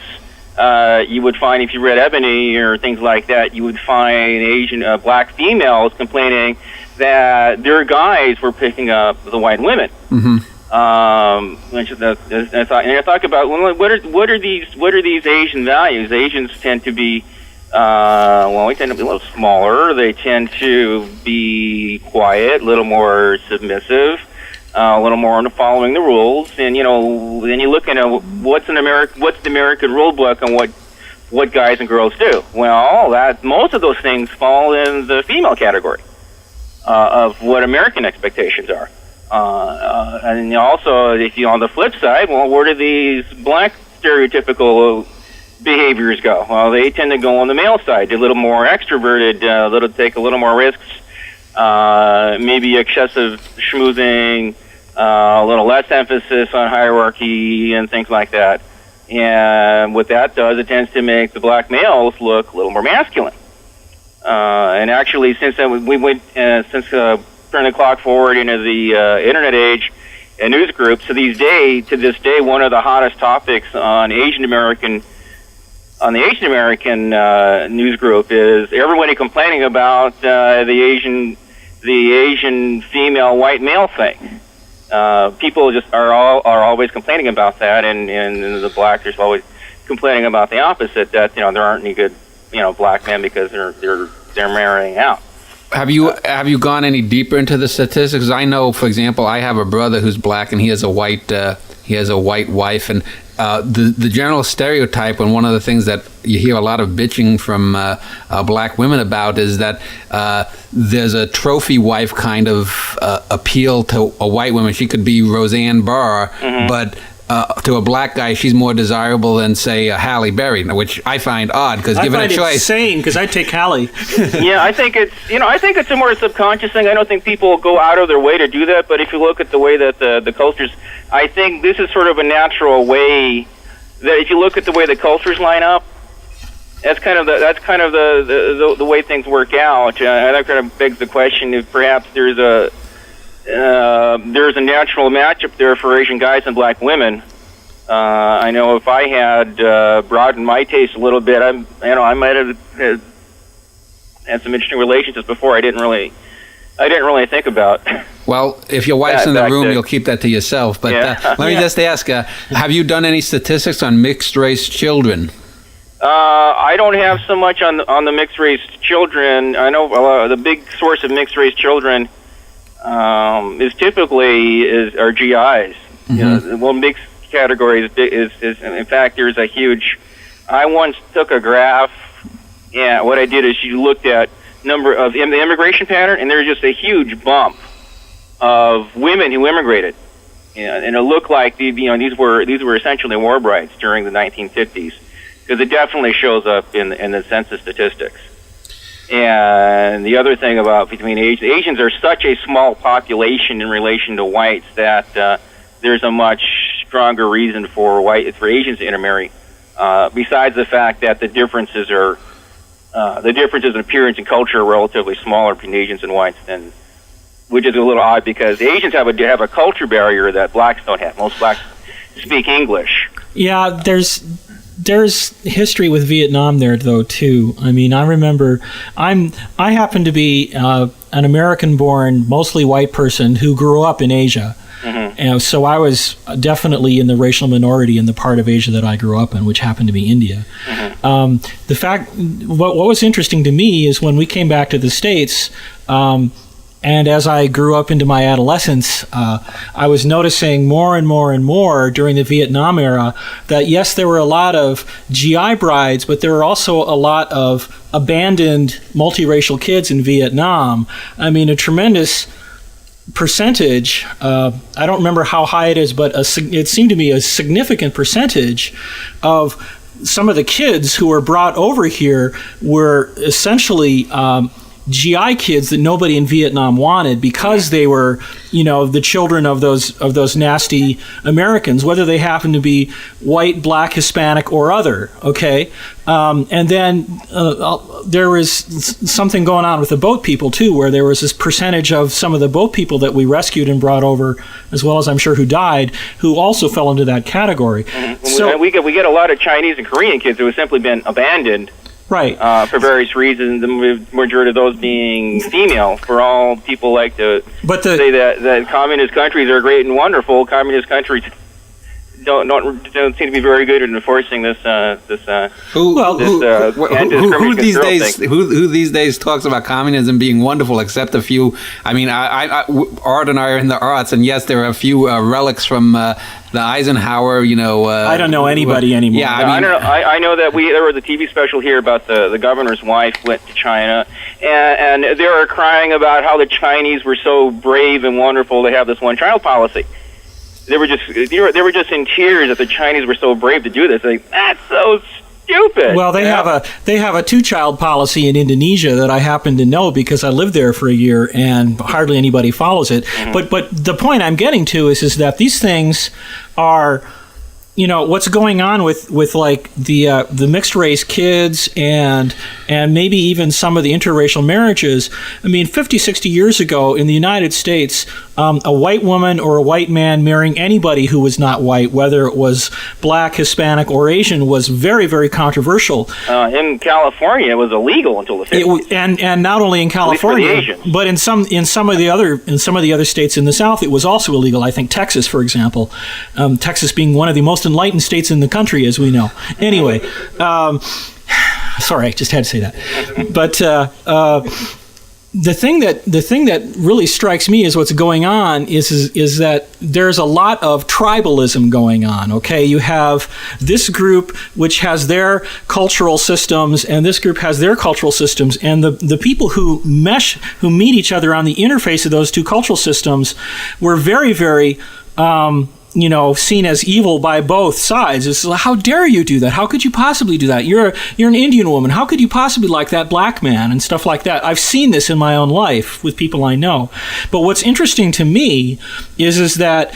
you would find, if you read Ebony or things like that, you would find Asian black females complaining that their guys were picking up the white women. Mm-hmm. And I thought about what are these Asian values? Asians tend to be we tend to be a little smaller. They tend to be quiet, a little more submissive, a little more into following the rules. And then you look at what's the American rule book on what guys and girls do. Well, most of those things fall in the female category of what American expectations are. And also, if you on the flip side, where do these black stereotypical behaviors go? Well, they tend to go on the male side. They're a little more extroverted, take a little more risks, maybe excessive schmoozing, a little less emphasis on hierarchy and things like that. And what that does, it tends to make the black males look a little more masculine. And actually, since we went turn the clock forward into the internet age and news groups, to this day, one of the hottest topics on the Asian American news group is everybody complaining about the Asian female white male thing. People just are always complaining about that, and the blacks are always complaining about the opposite, that there aren't any good black men because they're marrying out.
Have you gone any deeper into the statistics? I know, for example, I have a brother who's black, and he has a white wife, and the general stereotype, and one of the things that you hear a lot of bitching from black women about, is that there's a trophy wife kind of appeal to a white woman. She could be Roseanne Barr, but to a black guy, she's more desirable than, say, Halle Berry, which I find odd, because given a choice,
I find it insane, because I'd take Halle.
Yeah, I think it's a more subconscious thing. I don't think people go out of their way to do that. But if you look at the way that the cultures, I think this is sort of a natural way that if you look at the way the cultures line up, that's kind of the way things work out. And that kind of begs the question if perhaps there's a natural matchup there for Asian guys and black women. I know if I had broadened my taste a little bit, I might have had some interesting relationships before I didn't really think about.
Well, if your wife's in the room, you'll keep that to yourself. But let me just ask: have you done any statistics on mixed race children?
I don't have so much on the mixed race children. I know the big source of mixed race children is typically our GIs. One big category is in fact there's a huge. I once took a graph, and what I did is you looked at number of the immigration pattern, and there's just a huge bump of women who immigrated, and it looked like these were essentially war brides during the 1950s, because it definitely shows up in the census statistics. And the other thing about between Asians are such a small population in relation to whites that there's a much stronger reason for Asians to intermarry. Besides the fact that the differences in appearance and culture are relatively smaller between Asians and whites, which is a little odd because Asians have a culture barrier that blacks don't have. Most blacks speak English.
Yeah, there's history with Vietnam there, though, too. I mean, I remember I happen to be an American-born, mostly white person who grew up in Asia. And so I was definitely in the racial minority in the part of Asia that I grew up in, which happened to be India. What was interesting to me is when we came back to the States, and as I grew up into my adolescence, I was noticing more and more and more during the Vietnam era that, yes, there were a lot of GI brides, but there were also a lot of abandoned multiracial kids in Vietnam. I mean, a tremendous percentage, I don't remember how high it is, but it seemed to me a significant percentage of some of the kids who were brought over here were essentially GI kids that nobody in Vietnam wanted because they were, the children of those nasty Americans, whether they happened to be white, black, Hispanic, or other. Okay, and then there was something going on with the boat people too, where there was this percentage of some of the boat people that we rescued and brought over, as well as I'm sure who died, who also fell into that category.
So we get a lot of Chinese and Korean kids who have simply been abandoned.
Right.
For various reasons, the majority of those being female. For all people like to say that communist countries are great and wonderful, communist countries don't seem to be very good at enforcing this.
Who these days talks about communism being wonderful? Except a few. I mean, Art and I are in the arts, and yes, there are a few relics from the Eisenhower.
I don't know anybody anymore.
Yeah, I know that there was a TV special here about the governor's wife went to China, and they were crying about how the Chinese were so brave and wonderful to have this one-child policy. They were just in tears that the Chinese were so brave to do this. That's so stupid.
Well, they have a two-child policy in Indonesia that I happen to know because I lived there for a year, and hardly anybody follows it. But the point I'm getting to is that these things are, what's going on with like the mixed race kids and maybe even some of the interracial marriages. I mean, 50, 60 years ago in the United States, a white woman or a white man marrying anybody who was not white, whether it was black, Hispanic, or Asian, was very, very controversial.
In California, it was illegal until the 50s.
And not only in California, but in some of the other states in the South, it was also illegal. I think Texas, for example, Texas being one of the most enlightened states in the country, as we know. Anyway, sorry, I just had to say that. But the thing that really strikes me is what's going on is that there's a lot of tribalism going on. Okay, you have this group which has their cultural systems, and this group has their cultural systems, and the people who meet each other on the interface of those two cultural systems were very, very seen as evil by both sides. It's like, how dare you do that? How could you possibly do that? You're an Indian woman. How could you possibly like that black man and stuff like that? I've seen this in my own life with people I know. But what's interesting to me is that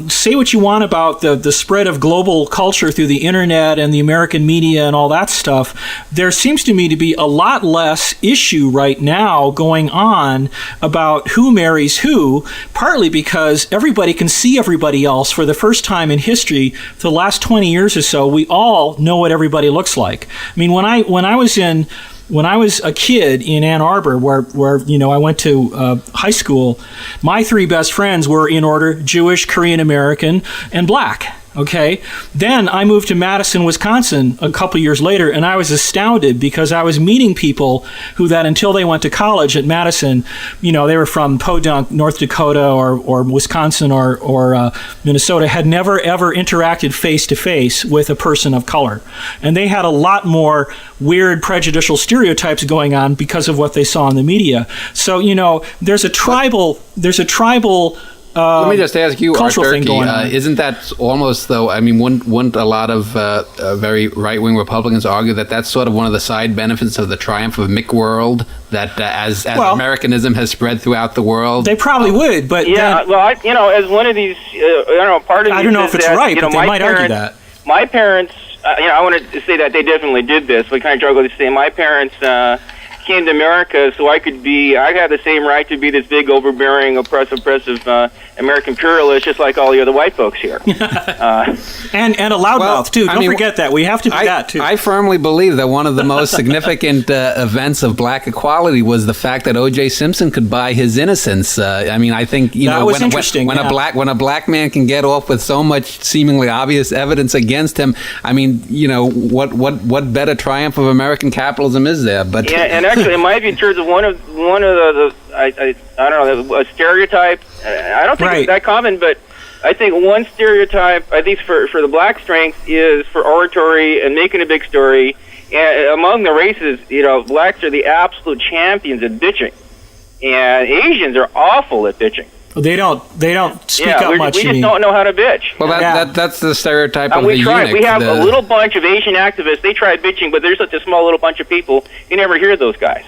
say what you want about the spread of global culture through the internet and the American media and all that stuff, there seems to me to be a lot less issue right now going on about who marries who, partly because everybody can see everybody else for the first time in history. For the last 20 years or so, we all know what everybody looks like. I mean, when I was a kid in Ann Arbor, where I went to high school, my three best friends were, in order, Jewish, Korean American, and black. Okay. Then I moved to Madison, Wisconsin a couple years later, and I was astounded because I was meeting people who that until they went to college at Madison, they were from Podunk, North Dakota, or Wisconsin, or Minnesota, had never ever interacted face to face with a person of color, and they had a lot more weird prejudicial stereotypes going on because of what they saw in the media. So there's a tribal.
Let me just ask you,
cultural thing going on.
Isn't that almost, though, I mean, wouldn't a lot of very right-wing Republicans argue that that's sort of one of the side benefits of the triumph of McWorld, that as Americanism has spread throughout the world?
They probably would, but...
Yeah, as one of these, part of
I don't know if it's right, but they might argue that.
My parents, I wanted to say that they definitely did this. We kind of struggle to say my parents... came to America so I had the same right to be this big, overbearing, oppressive American imperialist, just like all the other white folks here.
And a loudmouth, too. Don't forget that. We have to do that, too.
I firmly believe that one of the most significant events of black equality was the fact that O.J. Simpson could buy his innocence. I think, when a black man can get off with so much seemingly obvious evidence against him, what better triumph of American capitalism is there? But
actually, in my view, in terms of one of the I don't know, a stereotype. I don't think it's that common, but I think one stereotype, I think for the black strength, is for oratory and making a big story. And among the races, blacks are the absolute champions at bitching, and Asians are awful at bitching.
They don't speak up much.
We just don't know how to bitch.
Well, that's the stereotype of the eunuch.
We have a little bunch of Asian activists. They try bitching, but there's such a small little bunch of people. You never hear those guys.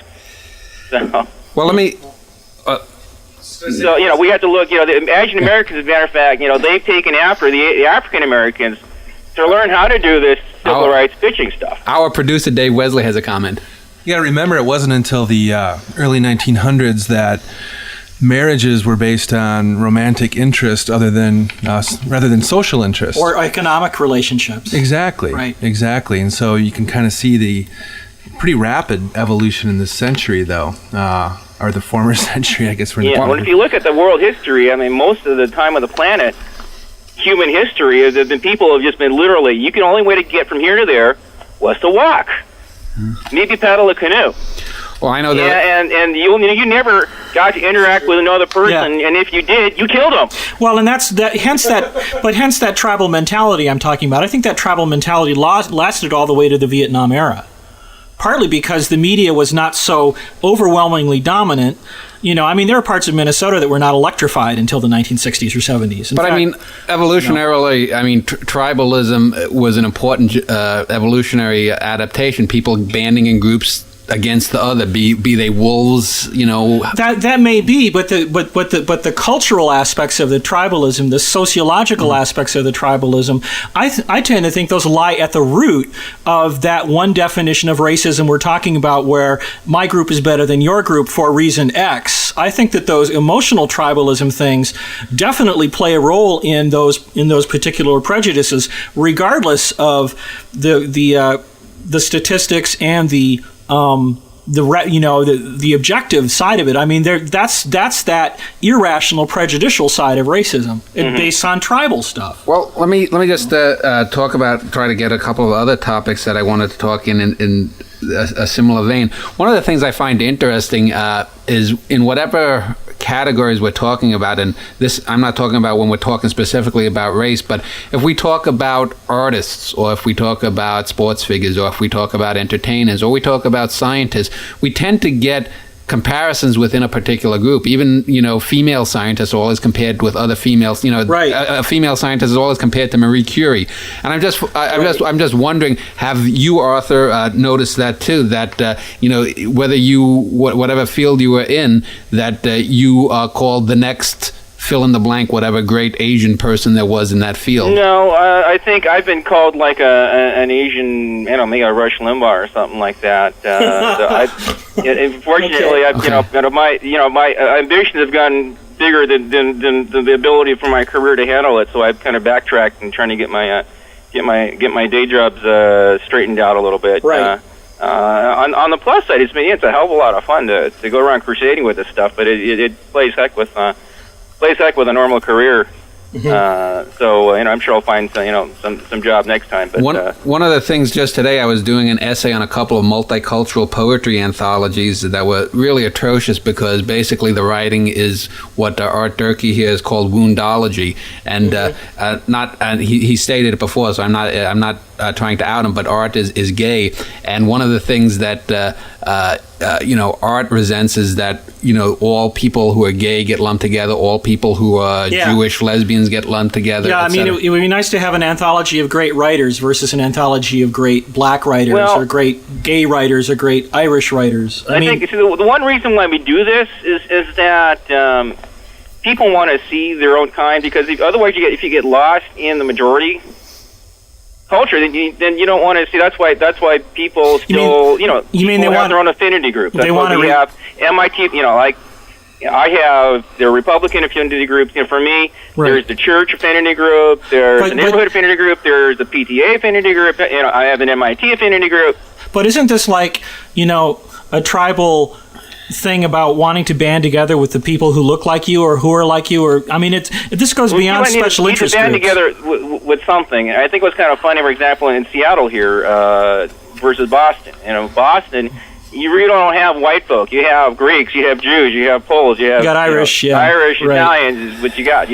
So.
Well, let me.
So we have to look. The Asian Americans, as a matter of fact, they've taken after the African Americans to learn how to do this civil rights bitching stuff.
Our producer Dave Wesley has a comment.
You got to remember, it wasn't until the early 1900s that marriages were based on romantic interest rather than social interest.
Or economic relationships.
Exactly.
Right.
Exactly. And so you can kind of see the pretty rapid evolution in this century, though, or the former century, I guess.
Well, if you look at the world history, most of the time on the planet, human history, people have just been literally, you can only way to get from here to there was to walk. Maybe paddle a canoe.
Well, I know that.
Yeah, and you never got to interact with another person, and if you did, you killed them.
Well, and hence that tribal mentality I'm talking about. I think that tribal mentality lasted all the way to the Vietnam era. Partly because the media was not so overwhelmingly dominant. There are parts of Minnesota that were not electrified until the 1960s or 70s. In fact,
evolutionarily, tribalism was an important evolutionary adaptation. People banding in groups against the other, be they wolves,
That may be, but the cultural aspects of the tribalism, the sociological aspects of the tribalism, I tend to think those lie at the root of that one definition of racism we're talking about, where my group is better than your group for reason X. I think that those emotional tribalism things definitely play a role in those particular prejudices, regardless of the statistics and the the objective side of it. I mean, that's that irrational, prejudicial side of racism, based on tribal stuff.
Well, let me just try to get a couple of other topics that I wanted to talk in a similar vein. One of the things I find interesting is in whatever categories we're talking about, and this I'm not talking about when we're talking specifically about race, but if we talk about artists, or if we talk about sports figures, or if we talk about entertainers, or we talk about scientists, we tend to get comparisons within a particular group. Even female scientists are always compared with other females.
Right.
A female scientist is always compared to Marie Curie. And I'm just wondering, have you, Arthur, noticed that too? That whether whatever field you were in, that you are called the next fill in the blank, whatever great Asian person there was in that field.
No, I think I've been called like an Asian, maybe a Rush Limbaugh or something like that. Unfortunately,
Okay.
my ambitions have gotten bigger than the ability for my career to handle it. So I've kind of backtracked and trying to get my day jobs straightened out a little bit.
Right.
On the plus side, it's a hell of a lot of fun to go around crusading with this stuff, but it plays heck with a normal career. So I'm sure I'll find some job next time. But
one of the things, just today I was doing an essay on a couple of multicultural poetry anthologies that were really atrocious, because basically the writing is what Art Durkee here has called woundology, and he stated it before, so I'm not trying to out him, but Art is gay, and one of the things that Art resents is that all people who are gay get lumped together, all people who are Jewish lesbians get lumped together.
Yeah, I mean, it would be nice to have an anthology of great writers versus an anthology of great black writers, or great gay writers, or great Irish writers. I think
the one reason why we do this is that people want to see their own kind, because otherwise if you get lost in the majority culture, then you don't want to see. That's why people still they have their own affinity groups. That's why we have MIT. I have the Republican affinity groups. For me, there's the church affinity group. There's the neighborhood affinity group. There's the PTA affinity group. I have an MIT affinity group.
But isn't this like a tribal thing about wanting to band together with the people who look like you or who are like you? Or this goes beyond special interest groups.
You need to band together with something. I think what's kind of funny, for example, in Seattle here versus Boston. Boston, you really don't have white folk. You have Greeks, you have Jews, you have Poles, you
got Irish,
Irish, Italians is what you got.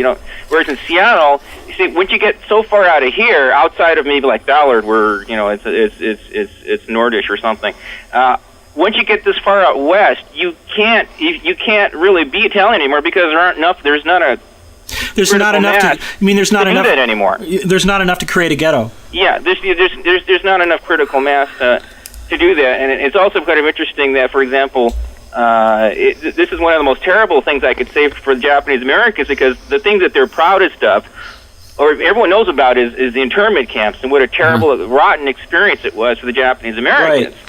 Whereas in Seattle, you see, once you get so far out of here, outside of maybe like Ballard, where it's Nordish or something. Once you get this far out west, you can't really be Italian anymore, because there's not enough anymore.
There's not enough to create a ghetto.
Yeah, there's not enough critical mass to do that, and it's also kind of interesting that, for example, this is one of the most terrible things I could say for the Japanese Americans, because the things that they're proudest of, or everyone knows about, is the internment camps, and what a terrible, rotten experience it was for the Japanese Americans.
Right.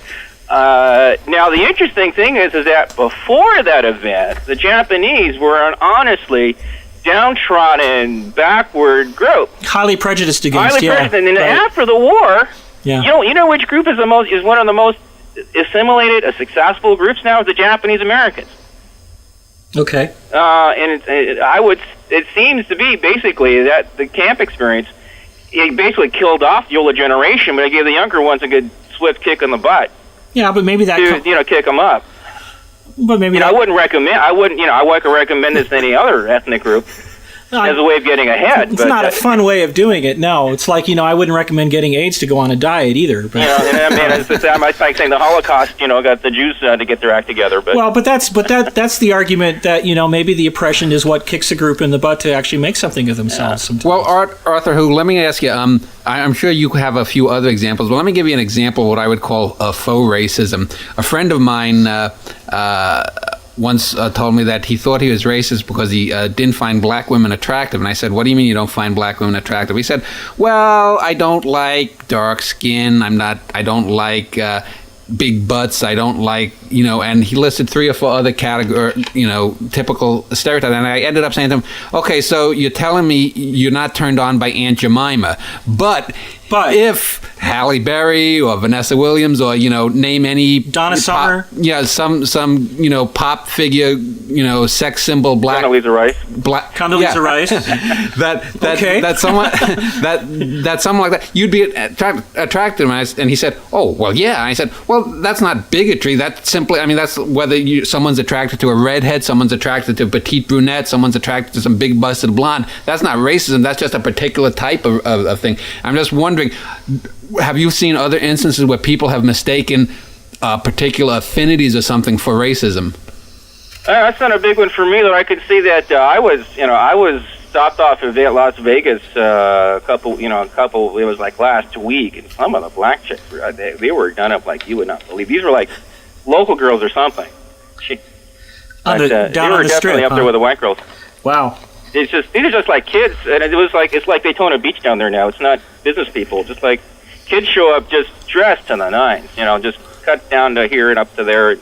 Now, the interesting thing is that before that event, the Japanese were an honestly downtrodden, backward group,
highly prejudiced against.
And then after the war, you know which group is one of the most assimilated, successful groups now? Is the Japanese Americans.
Okay.
And it seems to be basically that the camp experience, it basically killed off the older generation, but it gave the younger ones a good swift kick in the butt.
Yeah, but maybe that
kick them up.
But maybe
I wouldn't recommend. I wouldn't recommend this to any other ethnic group as a way of getting ahead.
It's not a fun way of doing it. No, it's like I wouldn't recommend getting AIDS to go on a diet either. But
it's like saying the Holocaust. Got the Jews to get their act together. But
that's the argument that maybe the oppression is what kicks a group in the butt to actually make something of themselves. Sometimes.
Well, Arthur, let me ask you. I'm sure you have a few other examples, but let me give you an example of what I would call faux racism. A friend of mine once told me that he thought he was racist because he didn't find black women attractive. And I said, what do you mean you don't find black women attractive? He said, well, I don't like dark skin. I don't like big butts. I don't like, and he listed 3 or 4 other typical stereotypes. And I ended up saying to him, okay, so you're telling me you're not turned on by Aunt Jemima, but if Halle Berry or Vanessa Williams or name any
Donna Summer,
some pop figure, sex symbol, black
Condoleezza Rice,
Condoleezza Rice,
that someone like that, you'd be attracted to him. And he said, oh well, yeah. And I said, well, that's not bigotry. That's simply, that's whether someone's attracted to a redhead, someone's attracted to a petite brunette, someone's attracted to some big busted blonde. That's not racism. That's just a particular type of thing. I'm just wondering, have you seen other instances where people have mistaken particular affinities or something for racism?
That's not a big one for me, though. I could see that I was stopped off at Las Vegas a couple. It was like last week, and some of the black chicks they were done up like you would not believe. These were like local girls or something. They were definitely up there with the white girls.
Wow.
These are just like kids, and it's like Daytona Beach down there now. It's not business people. Just like kids show up just dressed to the nines. Just cut down to here and up to there.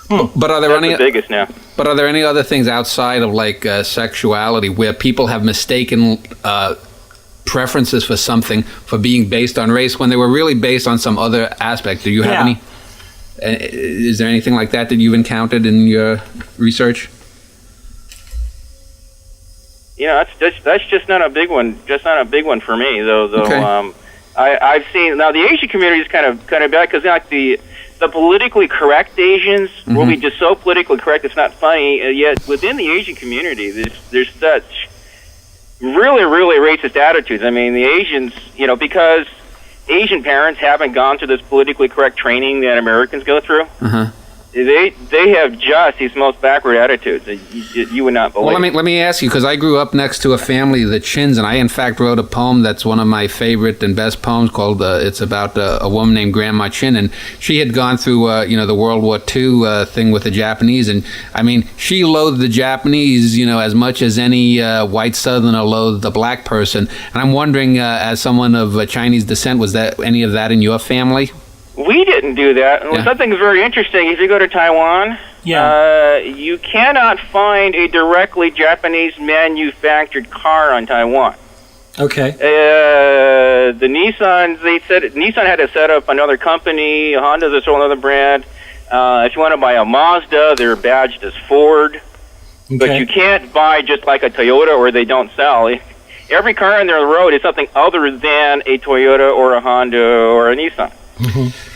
But are there
That's the biggest now?
But are there any other things outside of like sexuality where people have mistaken preferences for something for being based on race when they were really based on some other aspect? Do you have any? Is there anything like that you've encountered in your research?
That's just not a big one. Just not a big one for me, though.
Okay.
I've seen now the Asian community is kind of bad because like the politically correct Asians will be just so politically correct it's not funny. Yet within the Asian community, there's such really racist attitudes. I mean, the Asians, because Asian parents haven't gone through this politically correct training that Americans go through. They have just these most backward attitudes that you would not believe.
Well, let me ask you, because I grew up next to a family, the Chins, and I in fact wrote a poem that's one of my favorite and best poems called it's about a woman named Grandma Chin, and she had gone through the World War II thing with the Japanese, and I mean she loathed the Japanese as much as any white Southerner loathed the black person. And I'm wondering, as someone of Chinese descent, was that any of that in your family?
We didn't do that. Yeah. Something very interesting. If you go to Taiwan, you cannot find a directly Japanese manufactured car on Taiwan.
Okay.
The Nissans, they said Nissan had to set up another company. Honda's a whole other brand. If you want to buy a Mazda, they're badged as Ford. Okay. But you can't buy just like a Toyota, or they don't sell. Every car on their road is something other than a Toyota or a Honda or a Nissan.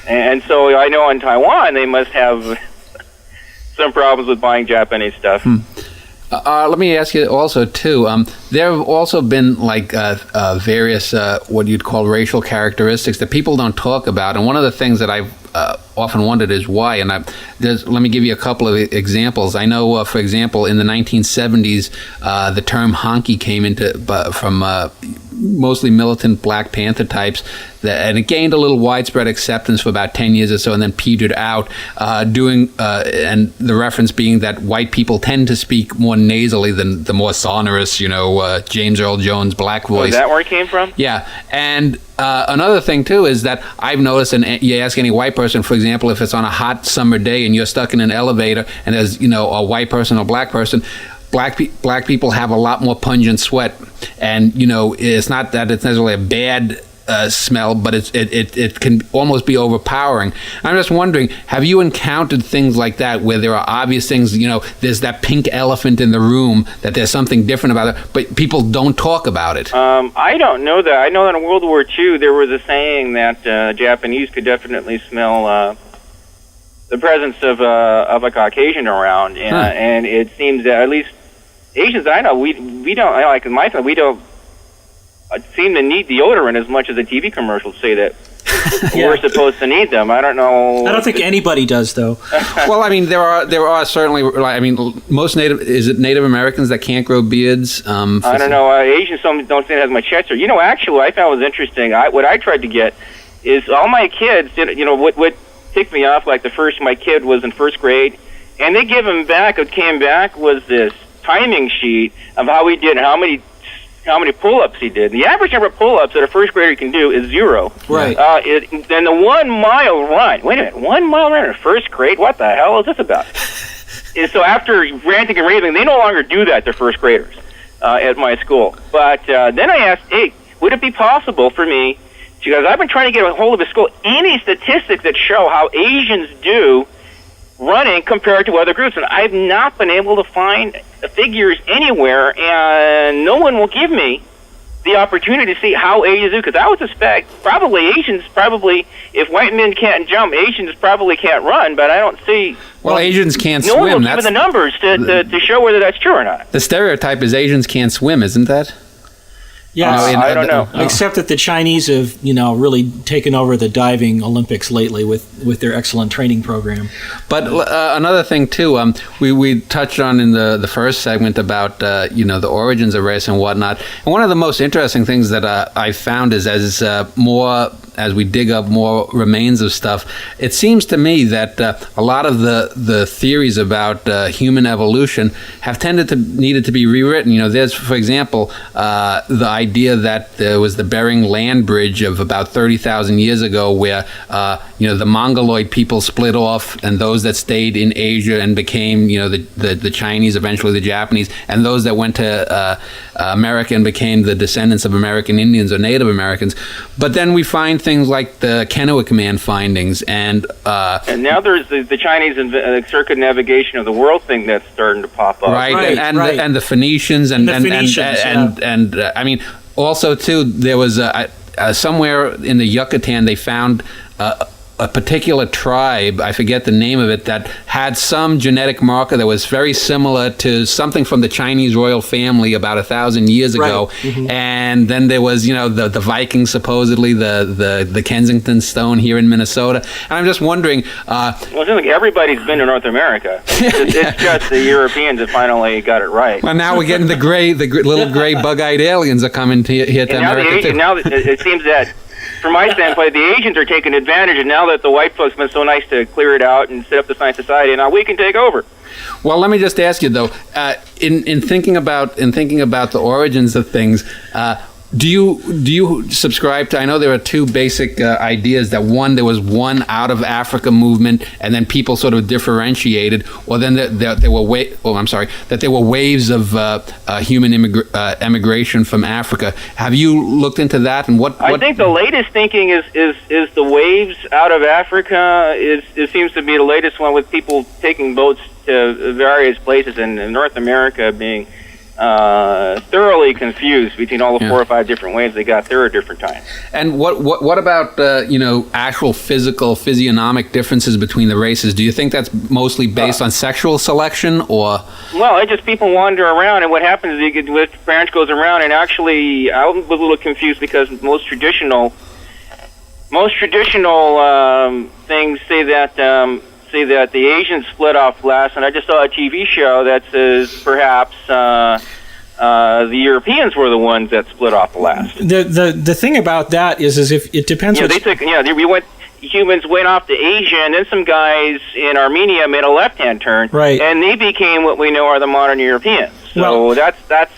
And so I know in Taiwan they must have some problems with buying Japanese stuff.
Let me ask you also too. There have also been like various what you'd call racial characteristics that people don't talk about, and one of the things that I've often wondered is why. And let me give you a couple of examples. I know, for example, in the 1970s, the term honky came into from mostly militant Black Panther types, and it gained a little widespread acceptance for about 10 years or so, and then petered out, and the reference being that white people tend to speak more nasally than the more sonorous, James Earl Jones black voice.
Is that where it came from?
Yeah, and another thing too is that I've noticed, and you ask any white person, for example, if it's on a hot summer day and you're stuck in an elevator and there's a white person or black person, black people have a lot more pungent sweat, and it's not that it's necessarily a bad smell, but it can almost be overpowering. I'm just wondering, have you encountered things like that where there are obvious things, there's that pink elephant in the room, that there's something different about it, but people don't talk about it?
I don't know that. I know that in World War II there was a saying that Japanese could definitely smell the presence of a Caucasian around, and it seems that at least Asians I know, we don't, like in my family, we don't seem to need deodorant as much as the TV commercials say that we're supposed to need them. I don't know.
I don't think anybody does, though.
Well, I mean, there are certainly. I mean, most Native Americans that can't grow beards?
I don't know. Asians don't seem to have much chester. Actually, what I found was interesting. What I tried to get is all my kids. What ticked me off? Like my kid was in first grade, and they give him back. What came back was this timing sheet of how he did, how many how many pull-ups he did. The average number of pull-ups that a first grader can do is 0.
Right.
Then the 1 mile run. Wait a minute, 1 mile run in first grade? What the hell is this about? And so after ranting and raving, they no longer do that to first graders at my school. But then I asked, hey, would it be possible for me, because I've been trying to get a hold of a school, any statistics that show how Asians do running compared to other groups, and I've not been able to find figures anywhere, and no one will give me the opportunity to see how Asians do, because I would suspect Asians, if white men can't jump, Asians probably can't run, but I don't see...
Well, Asians can't
swim.
swim.
No one will give me the numbers to show whether that's true or not.
The stereotype is Asians can't swim, isn't that?
Yes.
I don't know.
Except that the Chinese have, really taken over the diving Olympics lately with their excellent training program.
But another thing too, we touched on in the first segment about the origins of race and whatnot. And one of the most interesting things that I found is as we dig up more remains of stuff, it seems to me that a lot of the theories about human evolution have needed to be rewritten. There's, for example, the idea that there was the Bering Land Bridge of about 30,000 years ago, where the Mongoloid people split off, and those that stayed in Asia and became the Chinese, eventually the Japanese, and those that went to America and became the descendants of American Indians or Native Americans. But then we find things like the Kennewick Man findings, and
now there's the Chinese circumnavigation of the world thing that's starting to pop up.
Right.
And the Phoenicians and I mean, also too, there was somewhere in the Yucatan they found a particular tribe, I forget the name of it, that had some genetic marker that was very similar to something from the Chinese royal family about 1,000 years ago.
Right. Mm-hmm.
And then there was, the Vikings, supposedly, the Kensington Stone here in Minnesota. And I'm just wondering...
well, it seems like everybody's been to North America. It's just the Europeans that finally got it right.
Well, now we're getting the little gray bug-eyed aliens are coming here to America.
Now it seems that, from my standpoint, the Asians are taking advantage, and now that the white folks have been so nice to clear it out and set up the science society, now we can take over.
Well, let me just ask you though, in thinking about the origins of things, do you subscribe to? I know there are two basic ideas. That there was one out of Africa movement, and then people sort of differentiated, or then there were waves of human emigration from Africa. Have you looked into that? And what?
I think the latest thinking is the waves out of Africa. It seems to be the latest one, with people taking boats to various places in North America being thoroughly confused between all the 4 or 5 different ways they got there at different times.
And what about actual physiognomic differences between the races? Do you think that's mostly based on sexual selection, or? Well,
it's just people wander around, and what happens is the branch goes around, and actually I was a little confused because most traditional things say that the Asians split off last, and I just saw a TV show that says perhaps the Europeans were the ones that split off last.
The thing about that is if it depends.
Humans went off to Asia, and then some guys in Armenia made a left-hand turn,
right,
and they became what we know are the modern Europeans. So that's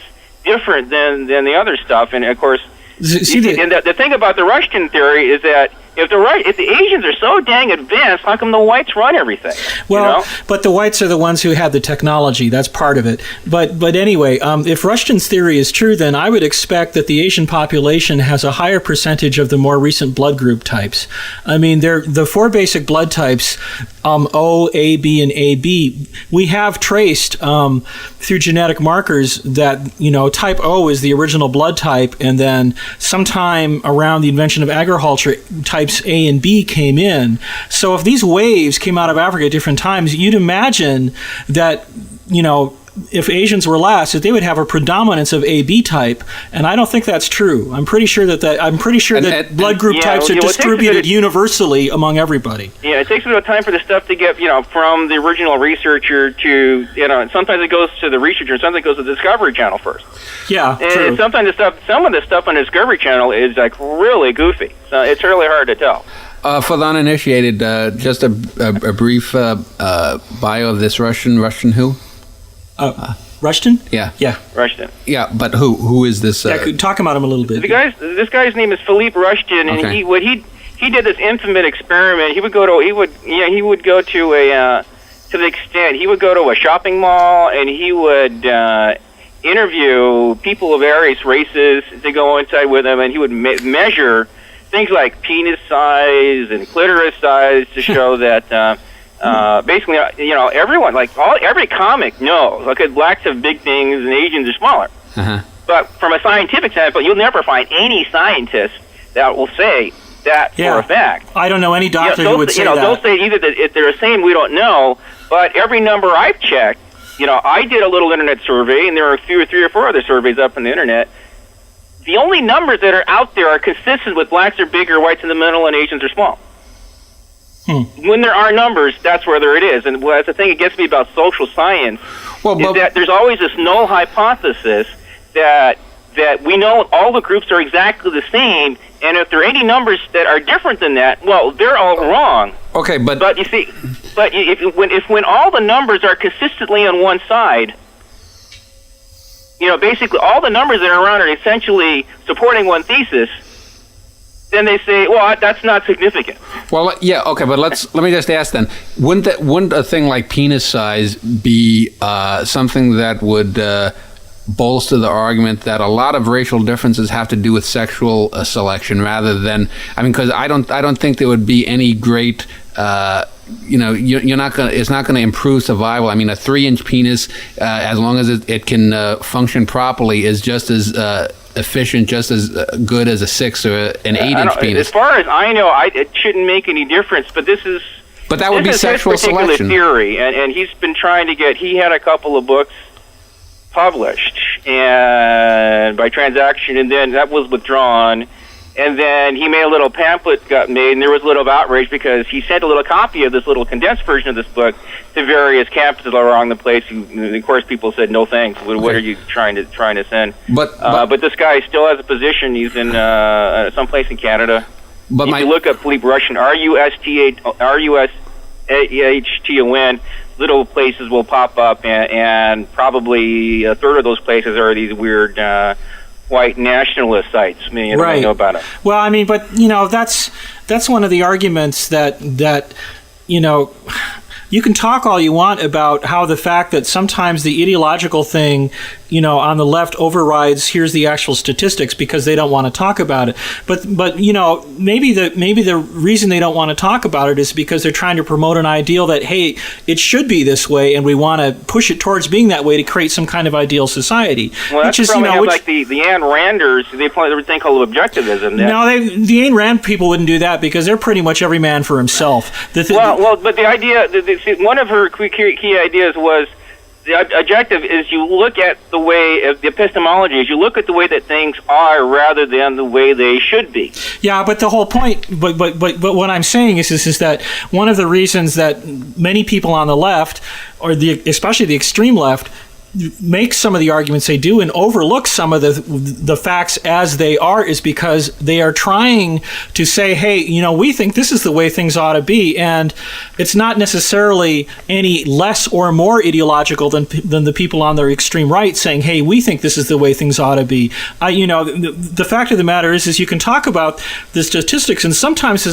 different than the other stuff, and of course. The thing about the Russian theory is that if the Asians are so dang advanced, how come the whites run everything?
Well, but the whites are the ones who have the technology. That's part of it. But anyway, if Rushton's theory is true, then I would expect that the Asian population has a higher percentage of the more recent blood group types. I mean, the 4 basic blood types, O, A, B, and AB, we have traced through genetic markers that, type O is the original blood type, and then sometime around the invention of agriculture, types A and B came in. So if these waves came out of Africa at different times, you'd imagine that, if Asians were last, that they would have a predominance of AB type, and I don't think that's true. I'm pretty sure that blood group types are distributed universally among everybody.
Yeah, it takes a bit of time for the stuff to get, from the original researcher to, and sometimes it goes to the researcher, and sometimes it goes to the Discovery Channel first.
Yeah,
and
true.
Sometimes some of the stuff on the Discovery Channel is like really goofy. So it's really hard to tell.
For the uninitiated, just a brief bio of this Russian who?
Rushton?
Yeah.
Yeah.
Rushton.
Yeah, but who is this?
Talk about him a little bit.
This guy's name is Philippe Rushton, and
Okay.
he did this infamous experiment. He would go to to the extent he would go to a shopping mall and he would interview people of various races to go inside with him, and he would measure things like penis size and clitoris size to show that basically, everyone, every comic knows, okay, blacks have big things and Asians are smaller.
Uh-huh.
But from a scientific standpoint, you'll never find any scientist that will say that for a fact.
I don't know any doctor who would say that.
They'll say either that if they're saying we don't know, but every number I've checked, I did a little internet survey, and there are three or four other surveys up on the internet. The only numbers that are out there are consistent with blacks are bigger, whites in the middle, and Asians are small. When there are numbers, that's where it is. And that's the thing that gets me about social science, is that there's always this null hypothesis that we know all the groups are exactly the same, and if there are any numbers that are different than that, well, they're all wrong.
Okay,
but you see, when all the numbers are consistently on one side, basically all the numbers that are around are essentially supporting one thesis, then they say, well, that's not significant.
Well, yeah, okay, but let me just ask then: wouldn't a thing like penis size be something that would bolster the argument that a lot of racial differences have to do with sexual selection rather than, because I don't think there would be any great you're not gonna, it's not gonna improve survival. A 3-inch penis, as long as it can function properly, is just as efficient, just as good as a 6 or an 8-inch penis.
As far as I know, it shouldn't make any difference. But
that would be sexual
his particular
selection
theory, and he's been trying to get. He had a couple of books published and by transaction, and then that was withdrawn. And then he made a little pamphlet got made, and there was a little outrage because he sent a little copy of this little condensed version of this book to various campuses around the place. And of course, people said no thanks. What are you trying to send? But this guy still has a position. He's in someplace in Canada. But if you look up Philippe Rushton, RUSHTON, little places will pop up, and probably a third of those places are these weird white nationalist sites. You don't know about it.
Well, but that's one of the arguments that you can talk all you want about how the fact that sometimes the ideological thing, on the left overrides here's the actual statistics because they don't want to talk about it. But maybe the reason they don't want to talk about it is because they're trying to promote an ideal that, hey, it should be this way, and we want to push it towards being that way to create some kind of ideal society.
Well, that's the Ayn Randers. They play everything called objectivism.
The Ayn Rand people wouldn't do that because they're pretty much every man for himself.
But the idea, one of her key ideas was, the objective is you look at the way, the epistemology is you look at the way that things are rather than the way they should be.
Yeah, but the whole point, but what I'm saying is that one of the reasons that many people on the left, or especially the extreme left, make some of the arguments they do and overlook some of the facts as they are is because they are trying to say, hey, we think this is the way things ought to be, and it's not necessarily any less or more ideological than the people on the extreme right saying, hey, we think this is the way things ought to be. The fact of the matter is you can talk about the statistics, and sometimes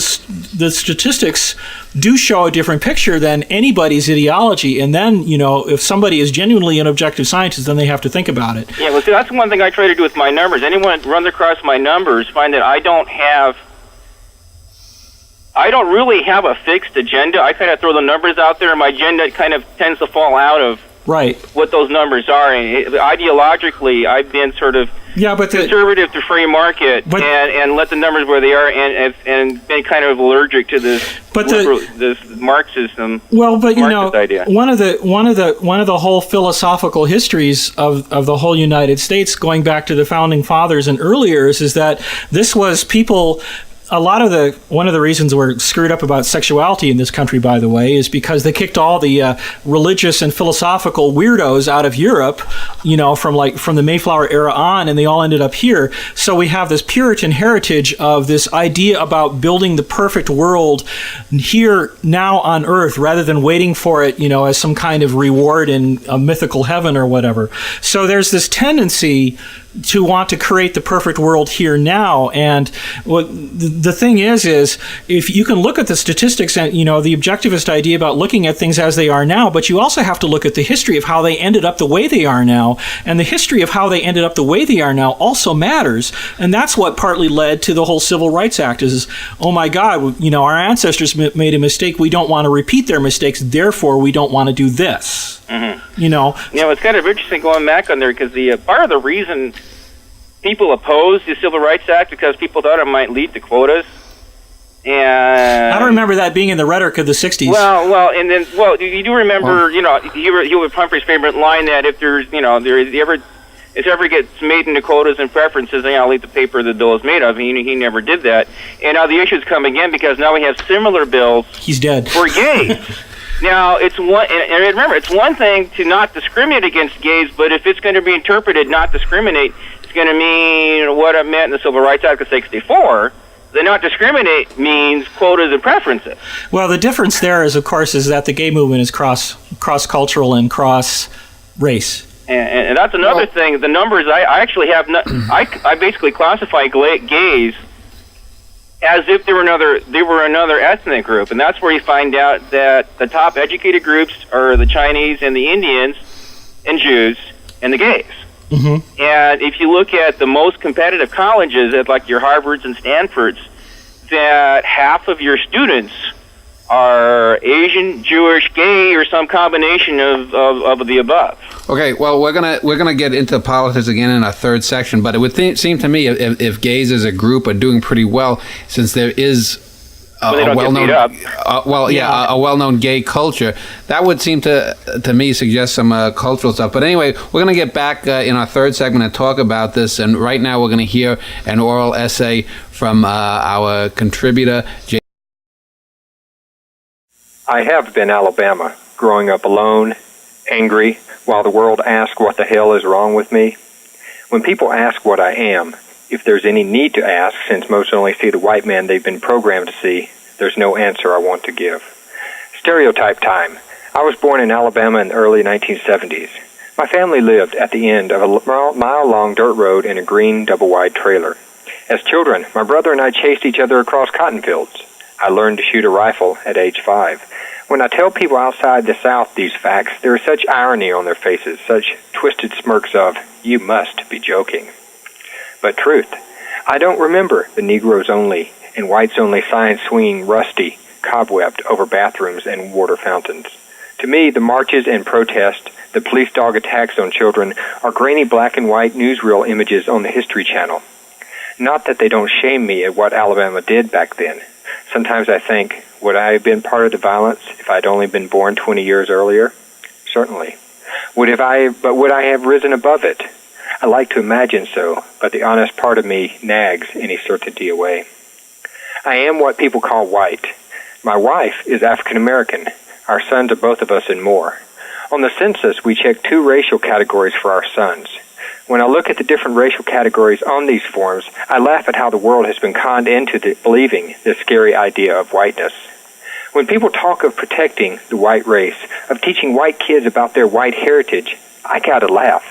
the statistics do show a different picture than anybody's ideology, and then if somebody is genuinely an objective scientist, then they have to think about it.
Yeah, well, see, that's one thing I try to do with my numbers. Anyone that runs across my numbers find that I don't really have a fixed agenda. I kind of throw the numbers out there, and my agenda kind of tends to fall out of what those numbers are. And ideologically, I've been sort of conservative to free market and let the numbers where they are, and been kind of allergic to this Marxism.
Well, but
Marxist idea.
one of the whole philosophical histories of the whole United States, going back to the founding fathers and earlier, is that this was people one of the reasons we're screwed up about sexuality in this country, by the way, is because they kicked all the religious and philosophical weirdos out of Europe, from the Mayflower era on, and they all ended up here. So we have this Puritan heritage of this idea about building the perfect world here now on Earth, rather than waiting for it, as some kind of reward in a mythical heaven or whatever. So there's this tendency to want to create the perfect world here now. And the thing is if you can look at the statistics and, the objectivist idea about looking at things as they are now, but you also have to look at the history of how they ended up the way they are now. And the history of how they ended up the way they are now also matters. And that's what partly led to the whole Civil Rights Act is, oh my God, our ancestors made a mistake. We don't want to repeat their mistakes. Therefore, we don't want to do this.
Mm-hmm. It's kind of interesting going back on there because the part of the reason people opposed the Civil Rights Act because people thought it might lead to quotas. And
I don't remember that being in the rhetoric of the 60s.
You do remember, Hugh Humphrey's favorite line that if there's, if ever gets made into quotas and preferences, then I'll eat the paper the bill is made of. He never did that. And now the issue's come again because now we have similar bills.
He's dead.
For gays. Now, it's one thing to not discriminate against gays, but if it's going to be interpreted not discriminate, it's going to mean what it meant in the Civil Rights Act of '64. The not discriminate means quotas and preferences.
Well, the difference there is, of course, is that the gay movement is cross-cultural and cross-race.
And that's another thing. The numbers I actually have, I basically classify gays as if they were another ethnic group, and that's where you find out that the top educated groups are the Chinese and the Indians and Jews and the gays. Mm-hmm. And if you look at the most competitive colleges, at like your Harvards and Stanfords, that half of your students are Asian, Jewish, gay, or some combination of the above.
Okay, well, we're gonna get into politics again in our third section, but it would seem to me if gays as a group are doing pretty well, since there is a well-known gay culture, that would seem to me suggest some cultural stuff. But anyway, we're going to get back in our third segment and talk about this. And right now, we're going to hear an oral essay from our contributor, Jay.
I have been Alabama, growing up alone, angry, while the world asks what the hell is wrong with me. When people ask what I am, if there's any need to ask, since most only see the white man they've been programmed to see, there's no answer I want to give. Stereotype time. I was born in Alabama in the early 1970s. My family lived at the end of a mile-long dirt road in a green double-wide trailer. As children, my brother and I chased each other across cotton fields. I learned to shoot a rifle at age 5. When I tell people outside the South these facts, there is such irony on their faces, such twisted smirks of, you must be joking. But truth, I don't remember the Negroes-only and whites-only signs swinging rusty, cobwebbed over bathrooms and water fountains. To me, the marches and protests, the police dog attacks on children, are grainy black and white newsreel images on the History Channel. Not that they don't shame me at what Alabama did back then. Sometimes I think, would I have been part of the violence if I'd only been born 20 years earlier? Certainly. Would I have risen above it? I like to imagine so, but the honest part of me nags any certainty away. I am what people call white. My wife is African American. Our sons are both of us and more. On the census, we check 2 racial categories for our sons. When I look at the different racial categories on these forms, I laugh at how the world has been conned into believing this scary idea of whiteness. When people talk of protecting the white race, of teaching white kids about their white heritage, I gotta laugh.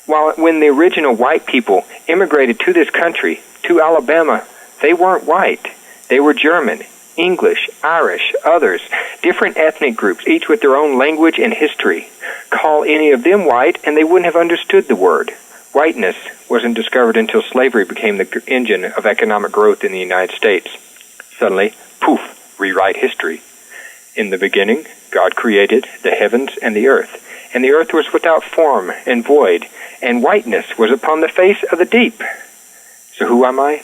When the original white people immigrated to this country, to Alabama, they weren't white. They were German, English, Irish, others, different ethnic groups, each with their own language and history. Call any of them white, and they wouldn't have understood the word. Whiteness wasn't discovered until slavery became the engine of economic growth in the United States. Suddenly, poof, rewrite history. In the beginning, God created the heavens and the earth was without form and void, and whiteness was upon the face of the deep. So who am I?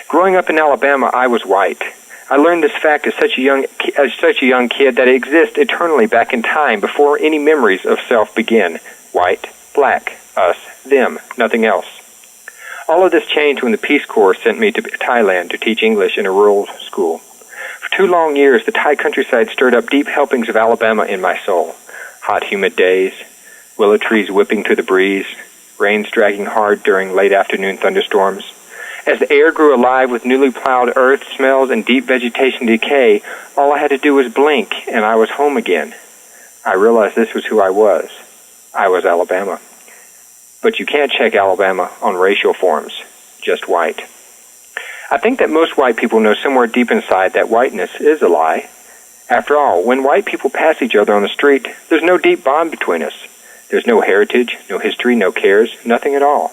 Growing up in Alabama, I was white. I learned this fact as such a young kid that it exists eternally back in time before any memories of self begin. White, black, us, them, nothing else. All of this changed when the Peace Corps sent me to Thailand to teach English in a rural school. For 2 long years, the Thai countryside stirred up deep helpings of Alabama in my soul. Hot, humid days, willow trees whipping to the breeze, rains dragging hard during late afternoon thunderstorms. As the air grew alive with newly plowed earth, smells, and deep vegetation decay, all I had to do was blink, and I was home again. I realized this was who I was. I was Alabama. But you can't check Alabama on racial forms, just white. I think that most white people know somewhere deep inside that whiteness is a lie. After all, when white people pass each other on the street, there's no deep bond between us. There's no heritage, no history, no cares, nothing at all.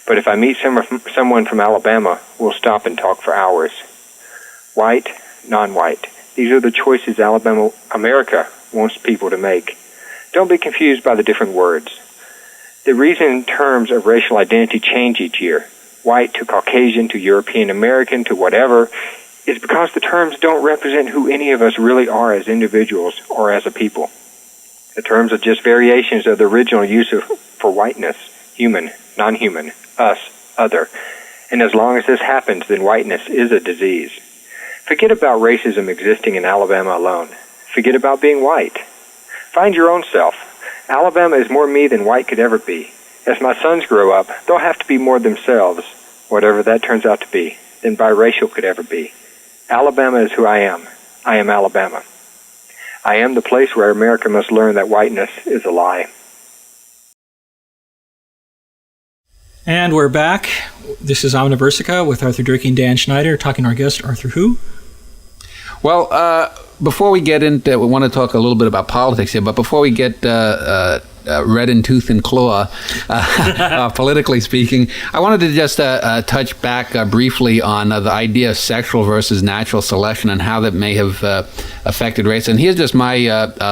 But if I meet someone from Alabama, we'll stop and talk for hours. White, non-white. These are the choices America wants people to make. Don't be confused by the different words. The reason terms of racial identity change each year, white to Caucasian to European American to whatever, is because the terms don't represent who any of us really are as individuals or as a people. The terms are just variations of the original use for whiteness, human, non-human, us, other. And as long as this happens, then whiteness is a disease. Forget about racism existing in Alabama alone. Forget about being white. Find your own self. Alabama is more me than white could ever be. As my sons grow up, they'll have to be more themselves, whatever that turns out to be, than biracial could ever be. Alabama is who I am. I am Alabama. I am the place where America must learn that whiteness is a lie.
And we're back. This is Omniversica with Arthur Durkee and Dan Schneider, talking to our guest, Arthur Who.
Well, before we get into, we want to talk a little bit about politics here, but before we get red in tooth and claw, politically speaking, I wanted to just touch back briefly on the idea of sexual versus natural selection and how that may have affected race. And here's just my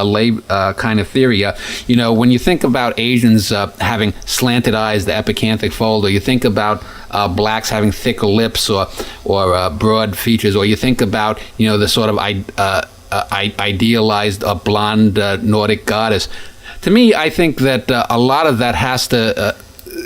lay kind of theory. When you think about Asians having slanted eyes, the epicanthic fold, or you think about blacks having thicker lips or broad features, or you think about the sort of idealized blonde Nordic goddess. To me, I think that a lot of that has to,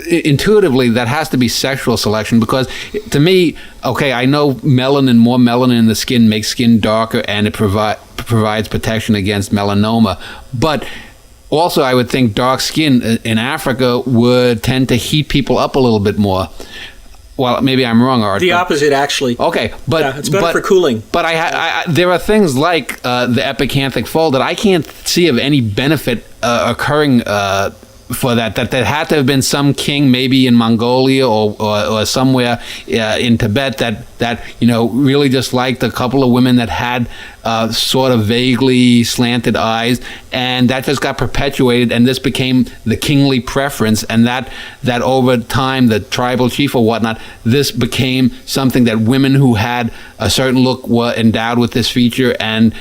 intuitively, that has to be sexual selection, because to me, okay, I know more melanin in the skin makes skin darker, and it provides protection against melanoma, but also I would think dark skin in Africa would tend to heat people up a little bit more. Well, maybe I'm wrong, Art.
The opposite, actually.
Okay, but
yeah, it's better for cooling.
But there are things like the epicanthic fold that I can't see of any benefit occurring for that had to have been some king, maybe in Mongolia or somewhere in Tibet, that really just liked a couple of women that had sort of vaguely slanted eyes, and that just got perpetuated, and this became the kingly preference, and that over time, the tribal chief or whatnot, this became something that women who had a certain look were endowed with this feature and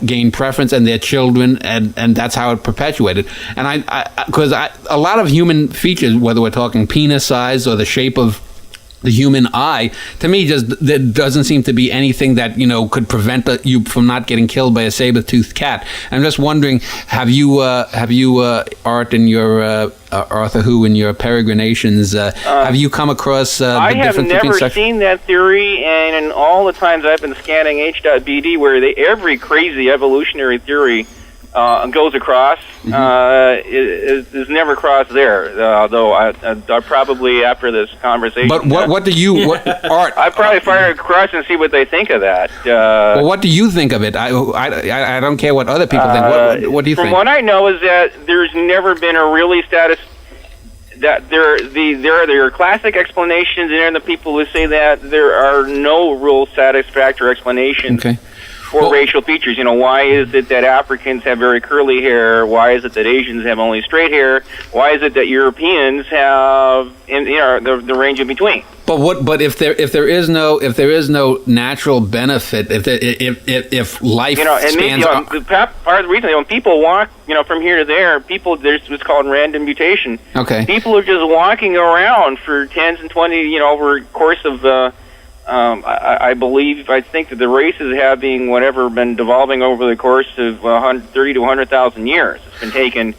gained preference, and their children, and that's how it perpetuated. And because a lot of human features, whether we're talking penis size or the shape of the human eye, to me, there doesn't seem to be anything that could prevent you from not getting killed by a saber-toothed cat. I'm just wondering, have you Art, in your Arthur Who, in your peregrinations, have you come across
I have never seen that theory, and in all the times I've been scanning H.BD, where every crazy evolutionary theory goes across, is never crossed there. Though I probably, after this conversation,
but what do you Art?
I probably fire across and see what they think of that.
Well, what do you think of it? I don't care what other people think. What do you think?
From what I know is that there's never been a really that there are classic explanations, and there are the people who say that there are no real satisfactory explanations.
Okay.
For racial features, why is it that Africans have very curly hair? Why is it that Asians have only straight hair? Why is it that Europeans have, the range in between?
But if there is no natural benefit, if life spans,
part of the reason when people walk, from here to there, there's what's called random mutation.
Okay.
People are just walking around for 10s and 20, over the course of I think that the races have been devolving over the course of 30 to 100,000 years. It's been taken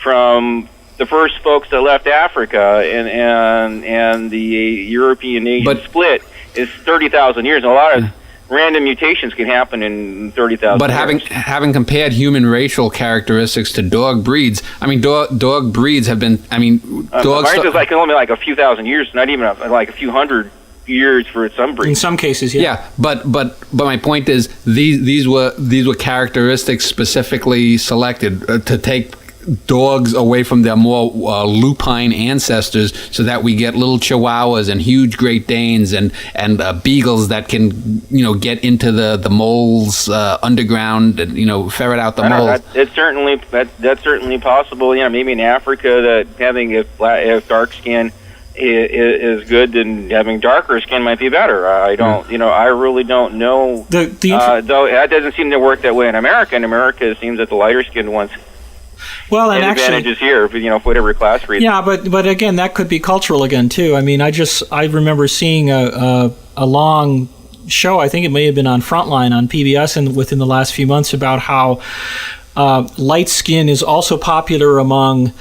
from the first folks that left Africa and the European Asian split is 30,000 years. And a lot of random mutations can happen in 30,000 years.
But having compared human racial characteristics to dog breeds, I mean, dog breeds have been, I mean, dogs...
Mine's is only like a few thousand years, not even like a few hundred years for some breeds.
In some cases, yeah.
Yeah, but my point is, these were characteristics specifically selected to take dogs away from their more lupine ancestors, so that we get little Chihuahuas and huge Great Danes and beagles that can get into the moles underground and ferret out the moles.
It's certainly that's certainly possible. Maybe in Africa that having if dark skin is good, then having darker skin might be better. I don't, I really don't know. Though that doesn't seem to work that way in America. In America, it seems that the lighter skinned ones.
Well, and
advantages here, for whatever class reason.
Yeah, but again, that could be cultural again too. I mean, I remember seeing a long show. I think it may have been on Frontline on PBS, and within the last few months, about how light skin is also popular among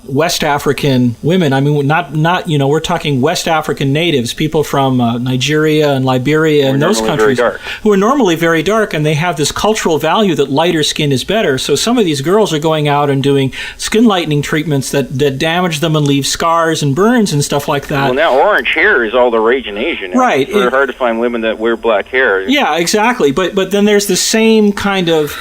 West African women. I mean, not we're talking West African natives, people from Nigeria and Liberia and those countries who are normally very dark, and they have this cultural value that lighter skin is better. So some of these girls are going out and doing skin lightening treatments that damage them and leave scars and burns and stuff like that.
Well, now orange hair is all the rage in Asia now.
Right.
It's hard to find women that wear black hair.
Yeah, exactly. But then there's the same kind of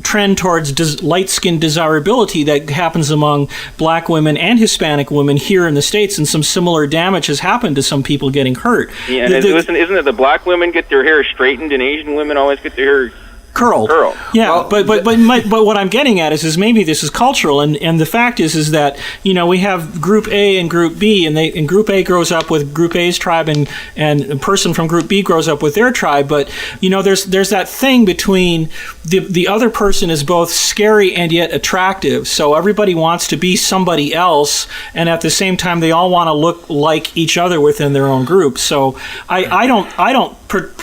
trend towards light skin desirability that happens among black women and Hispanic women here in the States, and some similar damage has happened to some people getting hurt.
Yeah, and isn't it the black women get their hair straightened and Asian women always get their hair
curled? Yeah, but what I'm getting at is maybe this is cultural, and the fact is that we have Group A and Group B, and Group A grows up with Group A's tribe, and a person from Group B grows up with their tribe. But there's that thing between the other person is both scary and yet attractive. So everybody wants to be somebody else, and at the same time they all want to look like each other within their own group. So I don't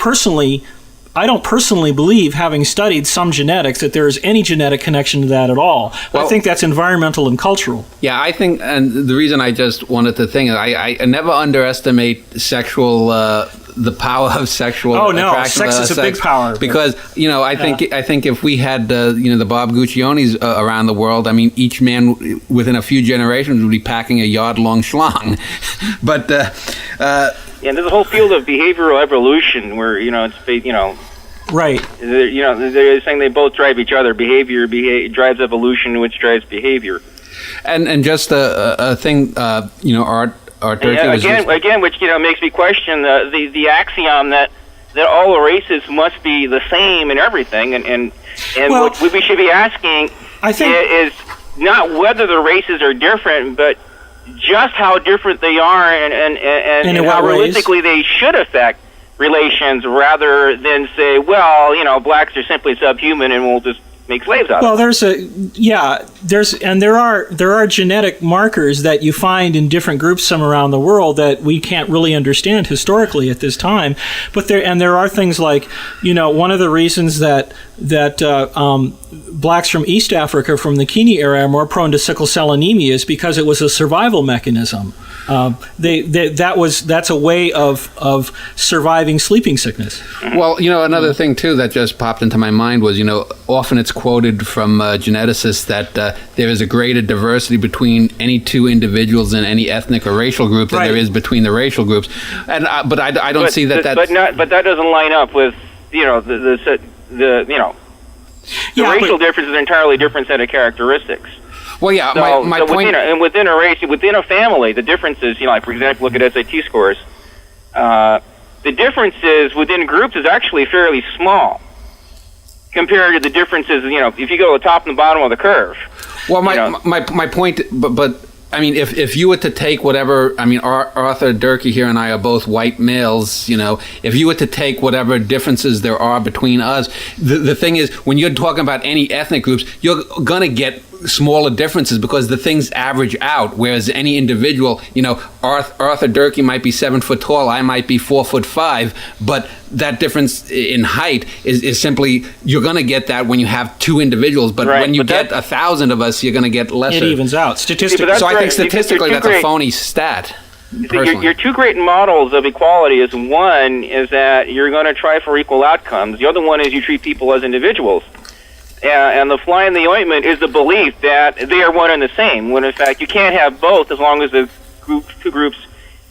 personally believe, having studied some genetics, that there is any genetic connection to that at all. Well, I think that's environmental and cultural.
Yeah, I think, and the reason I just wanted to think, I never underestimate sexual, the power of sexual attraction.
Oh no, sex is a big power.
Because, I think if we had, the Bob Guccionis around the world, I mean, each man within a few generations would be packing a yard-long schlong. But,
yeah, there's a whole field of behavioral evolution where it's
right.
They're saying they both drive each other. Behavior drives evolution, which drives behavior.
And just a thing, Art
again, which makes me question the axiom that all the races must be the same in everything, and what we should be asking is not whether the races are different, but just how different they are and how realistically they should affect relations, rather than say, blacks are simply subhuman and we'll just make slaves out of them.
There are genetic markers that you find in different groups from around the world that we can't really understand historically at this time. But there are things like, one of the reasons that blacks from East Africa from the Kenya era are more prone to sickle cell anemia is because it was a survival mechanism. That's a way of surviving sleeping sickness.
Well, another thing too that just popped into my mind was, often it's quoted from geneticists that there is a greater diversity between any two individuals in any ethnic or racial group than there is between the racial groups. And but I don't see that.
But that doesn't line up with the racial difference is an entirely different set of characteristics.
Well, yeah, my point...
within a race, within a family, the differences, for example, look at SAT scores. The differences within groups is actually fairly small compared to the differences, if you go to the top and the bottom of the curve.
Well, my point, but I mean, if you were to take whatever, I mean, Arthur Durkee here and I are both white males, if you were to take whatever differences there are between us, the thing is, when you're talking about any ethnic groups, you're going to get smaller differences because the things average out, whereas any individual, Arthur Durkee might be 7 foot tall, I might be 4'5", but that difference in height is simply, you're going to get that when you have two individuals, but when you get 1,000 of us, you're going to get lesser.
It evens out statistically.
So I think statistically that's a phony stat.
Your two great models of equality is, one is that you're going to try for equal outcomes. The other one is you treat people as individuals. And the fly in the ointment is the belief that they are one and the same, when in fact you can't have both as long as the two groups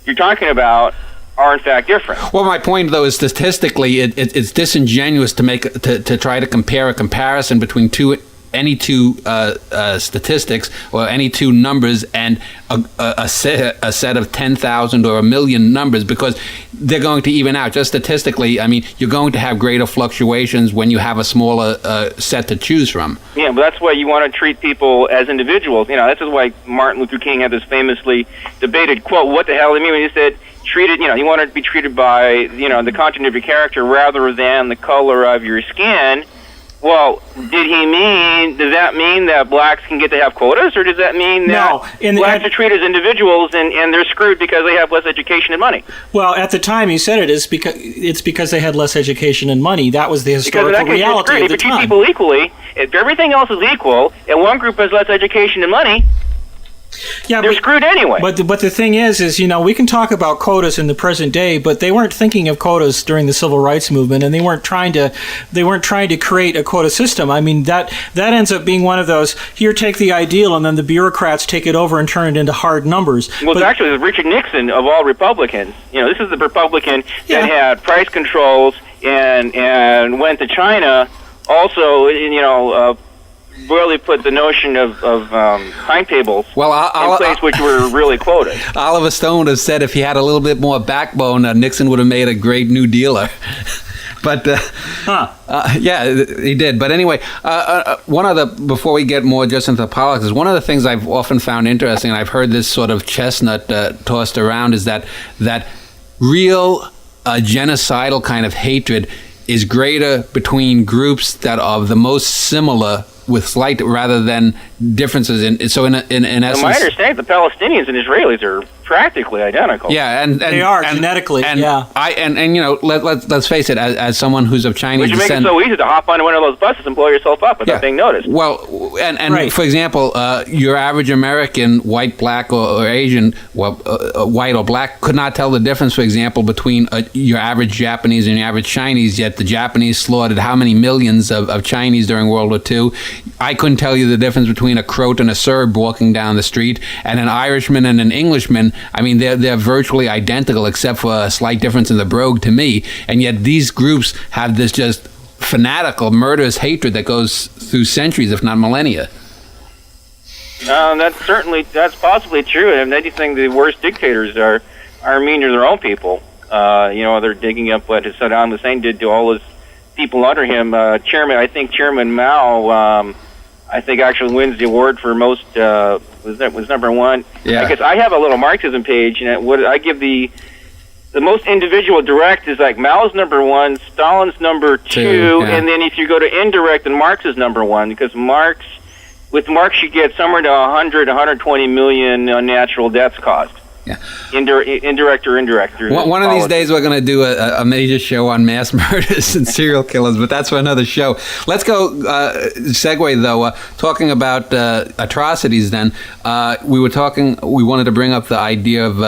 you're talking about are in fact different.
Well, my point though is statistically it's disingenuous to try to compare a comparison between any two statistics or any two numbers and a set of 10,000 or 1,000,000 numbers, because they're going to even out. Just statistically, I mean, you're going to have greater fluctuations when you have a smaller set to choose from.
Yeah, but that's why you want to treat people as individuals. This is why Martin Luther King had this famously debated quote, what the hell did he mean when he said, you want to be treated by, the content of your character rather than the color of your skin. Well, does that mean that blacks can get to have quotas, or does that mean that blacks are treated as individuals and they're screwed because they have less education and money?
Well, at the time he said it's because they had less education and money. That was the historical reality of the time.
If you treat people equally, if everything else is equal, and one group has less education and money, they're screwed anyway.
But the thing is we can talk about quotas in the present day, but they weren't thinking of quotas during the civil rights movement, and they weren't trying to create a quota system. I mean, that ends up being one of those, here, take the ideal, and then the bureaucrats take it over and turn it into hard numbers.
Well, it's actually Richard Nixon of all Republicans. This is the Republican that had price controls and went to China. Also, really put the notion of timetables in place, which were really quoted.
Oliver Stone would have said if he had a little bit more backbone, Nixon would have made a great New Dealer. But yeah, he did. But anyway, before we get more just into politics, one of the things I've often found interesting, and I've heard this sort of chestnut tossed around, is that real genocidal kind of hatred is greater between groups that are the most similar with slight rather than differences in essence.
My understanding, the Palestinians and Israelis are practically identical.
Yeah, and
they are genetically.
Let's face it. As someone who's of Chinese
descent,
which
makes it so easy to hop onto one of those buses and blow yourself up without being noticed.
Well, and for example, your average American, white, black, or Asian, white or black, could not tell the difference, for example, between your average Japanese and your average Chinese. Yet the Japanese slaughtered how many millions of Chinese during World War II? I couldn't tell you the difference between a Croat and a Serb walking down the street, and an Irishman and an Englishman. I mean, they're virtually identical except for a slight difference in the brogue to me. And yet these groups have this just fanatical, murderous hatred that goes through centuries, if not millennia.
That's possibly true. And anything the worst dictators are mean to their own people. They're digging up what Saddam Hussein did to all his people under him. Chairman Mao, actually wins the award for most, was number one.
Yeah.
I guess I have a little Marxism page, and what I give the most individual direct is like Mao's number one, Stalin's number two, and then if you go to indirect, then Marx is number one, because with Marx you get somewhere to 120 million unnatural deaths caused.
Yeah.
Indirect or indirect.
One of these days we're going to do a major show on mass murders and serial killers, but that's for another show. Let's go segue though, talking about atrocities then. We wanted to bring up the idea of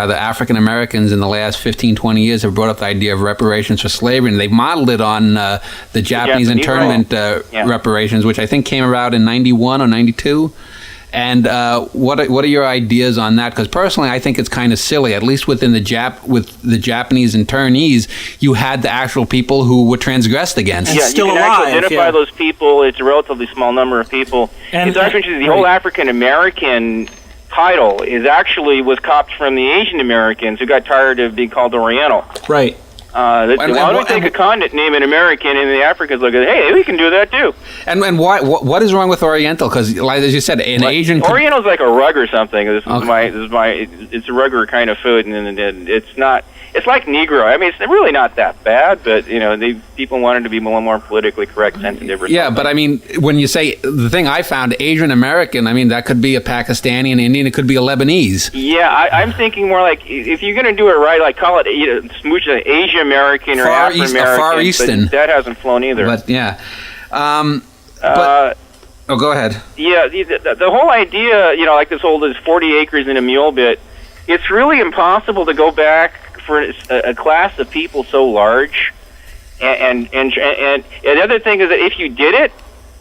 African Americans in the last 15-20 years have brought up the idea of reparations for slavery, and they've modeled it on the Japanese internment reparations, which I think came about in 91 or 92. And what are your ideas on that? Because personally, I think it's kind of silly. At least within with the Japanese internees, you had the actual people who were transgressed against.
Yeah, still you can alive, actually identify those people. It's a relatively small number of people. And it's actually the whole African American title was copied from the Asian Americans who got tired of being called Oriental.
Right.
Why don't we take a continent, name an American, and the Africans look at, hey, we can do that too.
And why? What is wrong with Oriental? Because, like, as you said, Asian
Oriental's like a rug or something. It's a rug or kind of food, and it's not. it's like Negro. I mean, it's really not that bad, but people wanted to be more politically correct, sensitive. Or
yeah,
something.
but I mean, when you say the thing I found, Asian American, I mean that could be a Pakistani, an Indian, it could be a Lebanese.
Yeah, I'm thinking more like if you're going to do it right, like call it smooch Asian American or Afro American.
Far Eastern.
But that hasn't flown either.
But yeah. Go ahead.
Yeah, the whole idea, like this 40 acres and a mule bit, it's really impossible to go back for a class of people so large. And the other thing is that if you did it,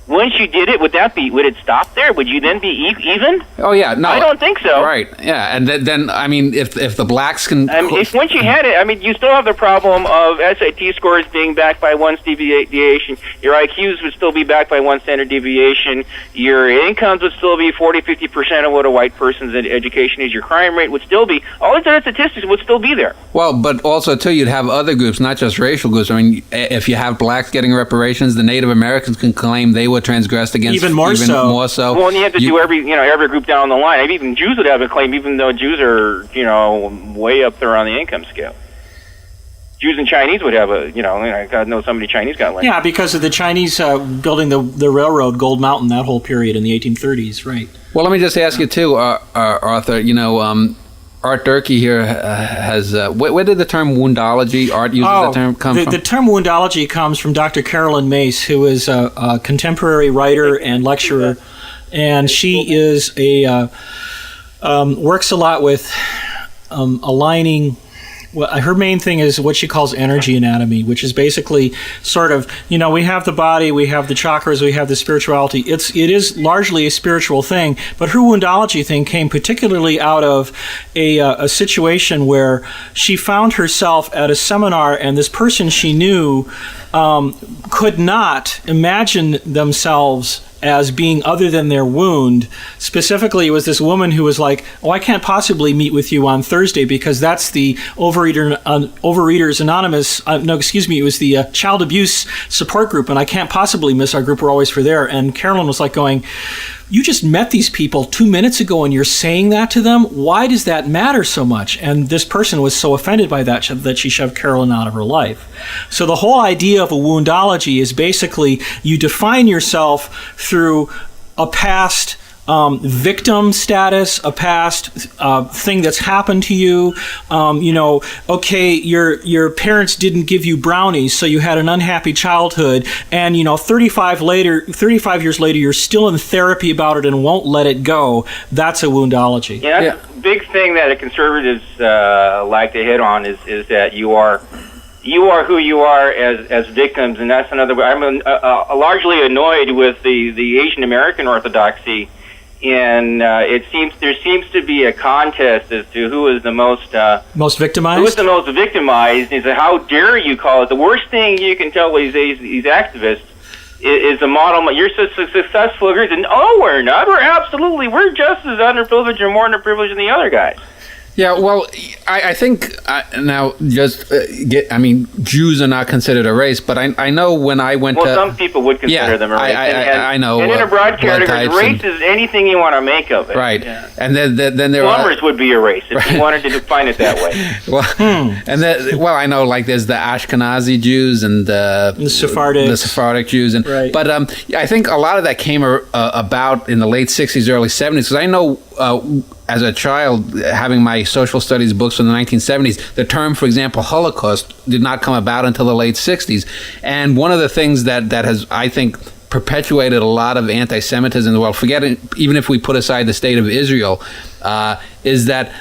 once you did it, would it stop there? Would you then be even?
Oh yeah, no,
I don't think so.
Right, yeah, and then I mean, if the blacks can,
if once you had it, I mean, you still have the problem of SAT scores being backed by one deviation. Your IQs would still be backed by one standard deviation. Your incomes would still be 40-50% of what a white person's education is. Your crime rate would still be. All these other statistics would still be there.
Well, but also too, you'd have other groups, not just racial groups. I mean, if you have blacks getting reparations, the Native Americans can claim they were transgressed against
even more so.
Well,
and you have to do every group down the line. I mean, even Jews would have a claim, even though Jews are way up there on the income scale. Jews and Chinese would have God knows how many Chinese got lynched.
Yeah, because of the Chinese building the railroad, Gold Mountain, that whole period in the 1830s, right?
Well, let me just ask you too, Arthur. Art Durkee here has. Where did the term woundology, Art uses the term, come from?
The term woundology comes from Dr. Carolyn Mace, who is a contemporary writer and lecturer, and she is works a lot with aligning. Well, her main thing is what she calls energy anatomy, which is basically sort of, we have the body, we have the chakras, we have the spirituality. It is largely a spiritual thing, but her woundology thing came particularly out of a situation where she found herself at a seminar, and this person she knew could not imagine themselves as being other than their wound. Specifically, it was this woman who was like, I can't possibly meet with you on Thursday because that's the Overeaters Anonymous, it was the child abuse support group, and I can't possibly miss our group, we're always for there. And Carolyn was like going, you just met these people 2 minutes ago and you're saying that to them? Why does that matter so much? And this person was so offended by that she shoved Carolyn out of her life. So the whole idea of a woundology is basically you define yourself through a past victim status, a past thing that's happened to you. Your parents didn't give you brownies, so you had an unhappy childhood, and 35 years later, you're still in therapy about it and won't let it go. That's a woundology.
Yeah, that's a big thing that the conservatives like to hit on is that you are who you are as victims, and that's another way. I'm largely annoyed with the Asian American orthodoxy. And there seems to be a contest as to who is the most
victimized.
Who is the most victimized? And so how dare you call it? The worst thing you can tell these activists is a model. You're so successful, and we're not. We're just as underprivileged or more underprivileged than the other guys.
Yeah, well, I think now Jews are not considered a race, but I know when I went to...
some people would consider them a race.
I know.
And in a broad category, race is anything you want to make of it.
Right.
Yeah.
And then there
Plumbers would be a race if you wanted to define it that way.
I know, like, there's the Ashkenazi Jews and the Sephardic Jews.
Right.
But I think a lot of that came about in the late 60s, early 70s, because I know... as a child, having my social studies books from the 1970s, the term, for example, Holocaust, did not come about until the late 60s. And one of the things that has, I think, perpetuated a lot of anti-Semitism in the world, even if we put aside the state of Israel, is that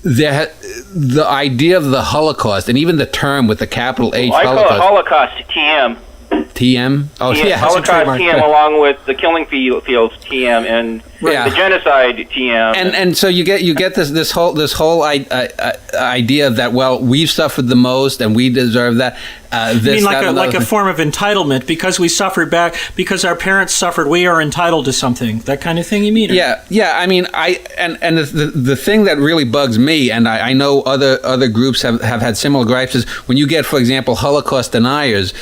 the idea of the Holocaust, and even the term with the capital H,
I call it Holocaust, TM.
TM? Oh, yeah.
Holocaust TM along with the killing fields TM and the genocide TM.
And so you get this whole idea that, well, we've suffered the most and we deserve that.
Like a form of entitlement, because we suffered back, because our parents suffered, we are entitled to something. That kind of thing, you mean?
Yeah. I mean, the thing that really bugs me, and I know other groups have had similar gripes, is when you get, for example, Holocaust deniers.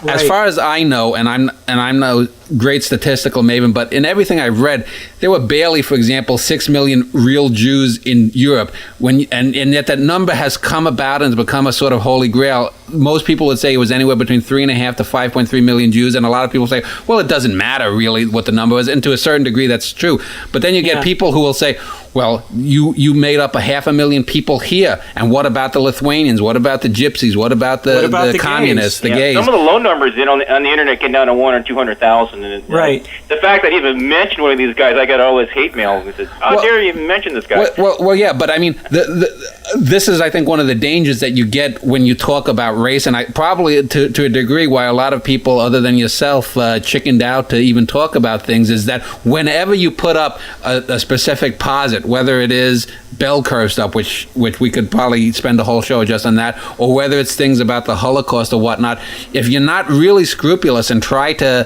as far as I know, and I'm no great statistical maven, but in everything I've read, there were barely, for example, 6 million real Jews in Europe. And yet that number has come about and has become a sort of holy grail. Most people would say it was anywhere between 3.5 to 5.3 million Jews, and a lot of people say, well, it doesn't matter really what the number is, and to a certain degree that's true. But then you get people who will say, well, you made up 500,000 people here, and what about the Lithuanians? What about the Gypsies? What about the communists, the gays?
Some of the low numbers on the internet get down to 100,000 or 200,000. And the fact that I even mentioned one of these guys, I got all this hate mail. Who says, "How dare you even mention this guy?"
Well, yeah, but I mean, this is, I think, one of the dangers that you get when you talk about race, and I probably to a degree why a lot of people, other than yourself, chickened out to even talk about things, is that whenever you put up a specific posit, whether it is bell curve stuff, which we could probably spend a whole show just on that, or whether it's things about the Holocaust or whatnot, if you're not really scrupulous and try to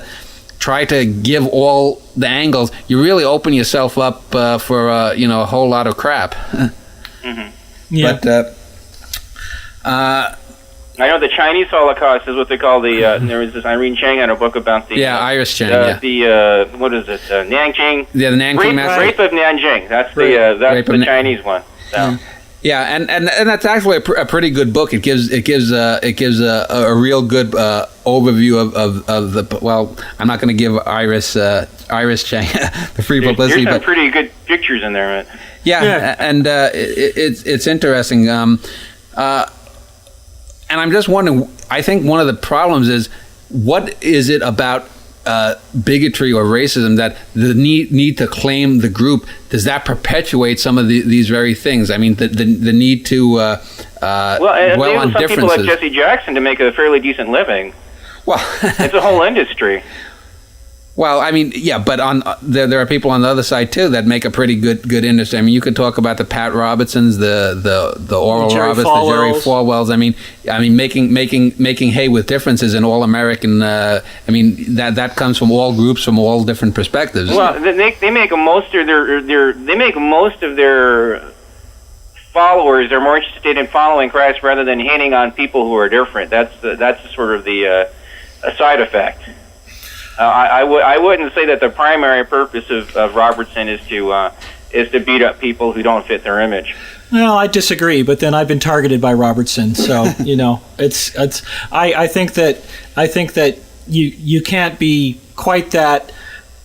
give all the angles, you really open yourself up for a whole lot of crap.
Mm-hmm.
Yeah.
But
I know the Chinese Holocaust is what they call the. There was this Irene Chang had a book about the.
Iris Chang.
The what is it? Nanjing.
Yeah, the Nanjing massacre.
Rape of Nanjing. That's the Chinese one. So.
Yeah, and that's actually a pretty good book. It gives a real good overview of the. Well, I'm not going to give Iris Chang the free publicity.
There's some pretty good pictures in there, right?
Yeah. And it's interesting. And I'm just wondering, I think one of the problems is, what is it about bigotry or racism that the need to claim the group, does that perpetuate some of these very things? I mean, the need to dwell on differences.
People like Jesse Jackson to make a fairly decent living.
Well,
it's a whole industry.
Well, I mean, yeah, but there are people on the other side too that make a pretty good industry. I mean, you could talk about the Pat Robertsons, the Oral Roberts, the Jerry Falwells. I mean, making hay with differences in all American. I mean, that comes from all groups, from all different perspectives.
Well, they make most of their followers. They're more interested in following Christ rather than hating on people who are different. That's sort of a side effect. I wouldn't say that the primary purpose of Robertson is to beat up people who don't fit their image.
Well, I disagree, but then I've been targeted by Robertson, so it's. I think that you can't be quite that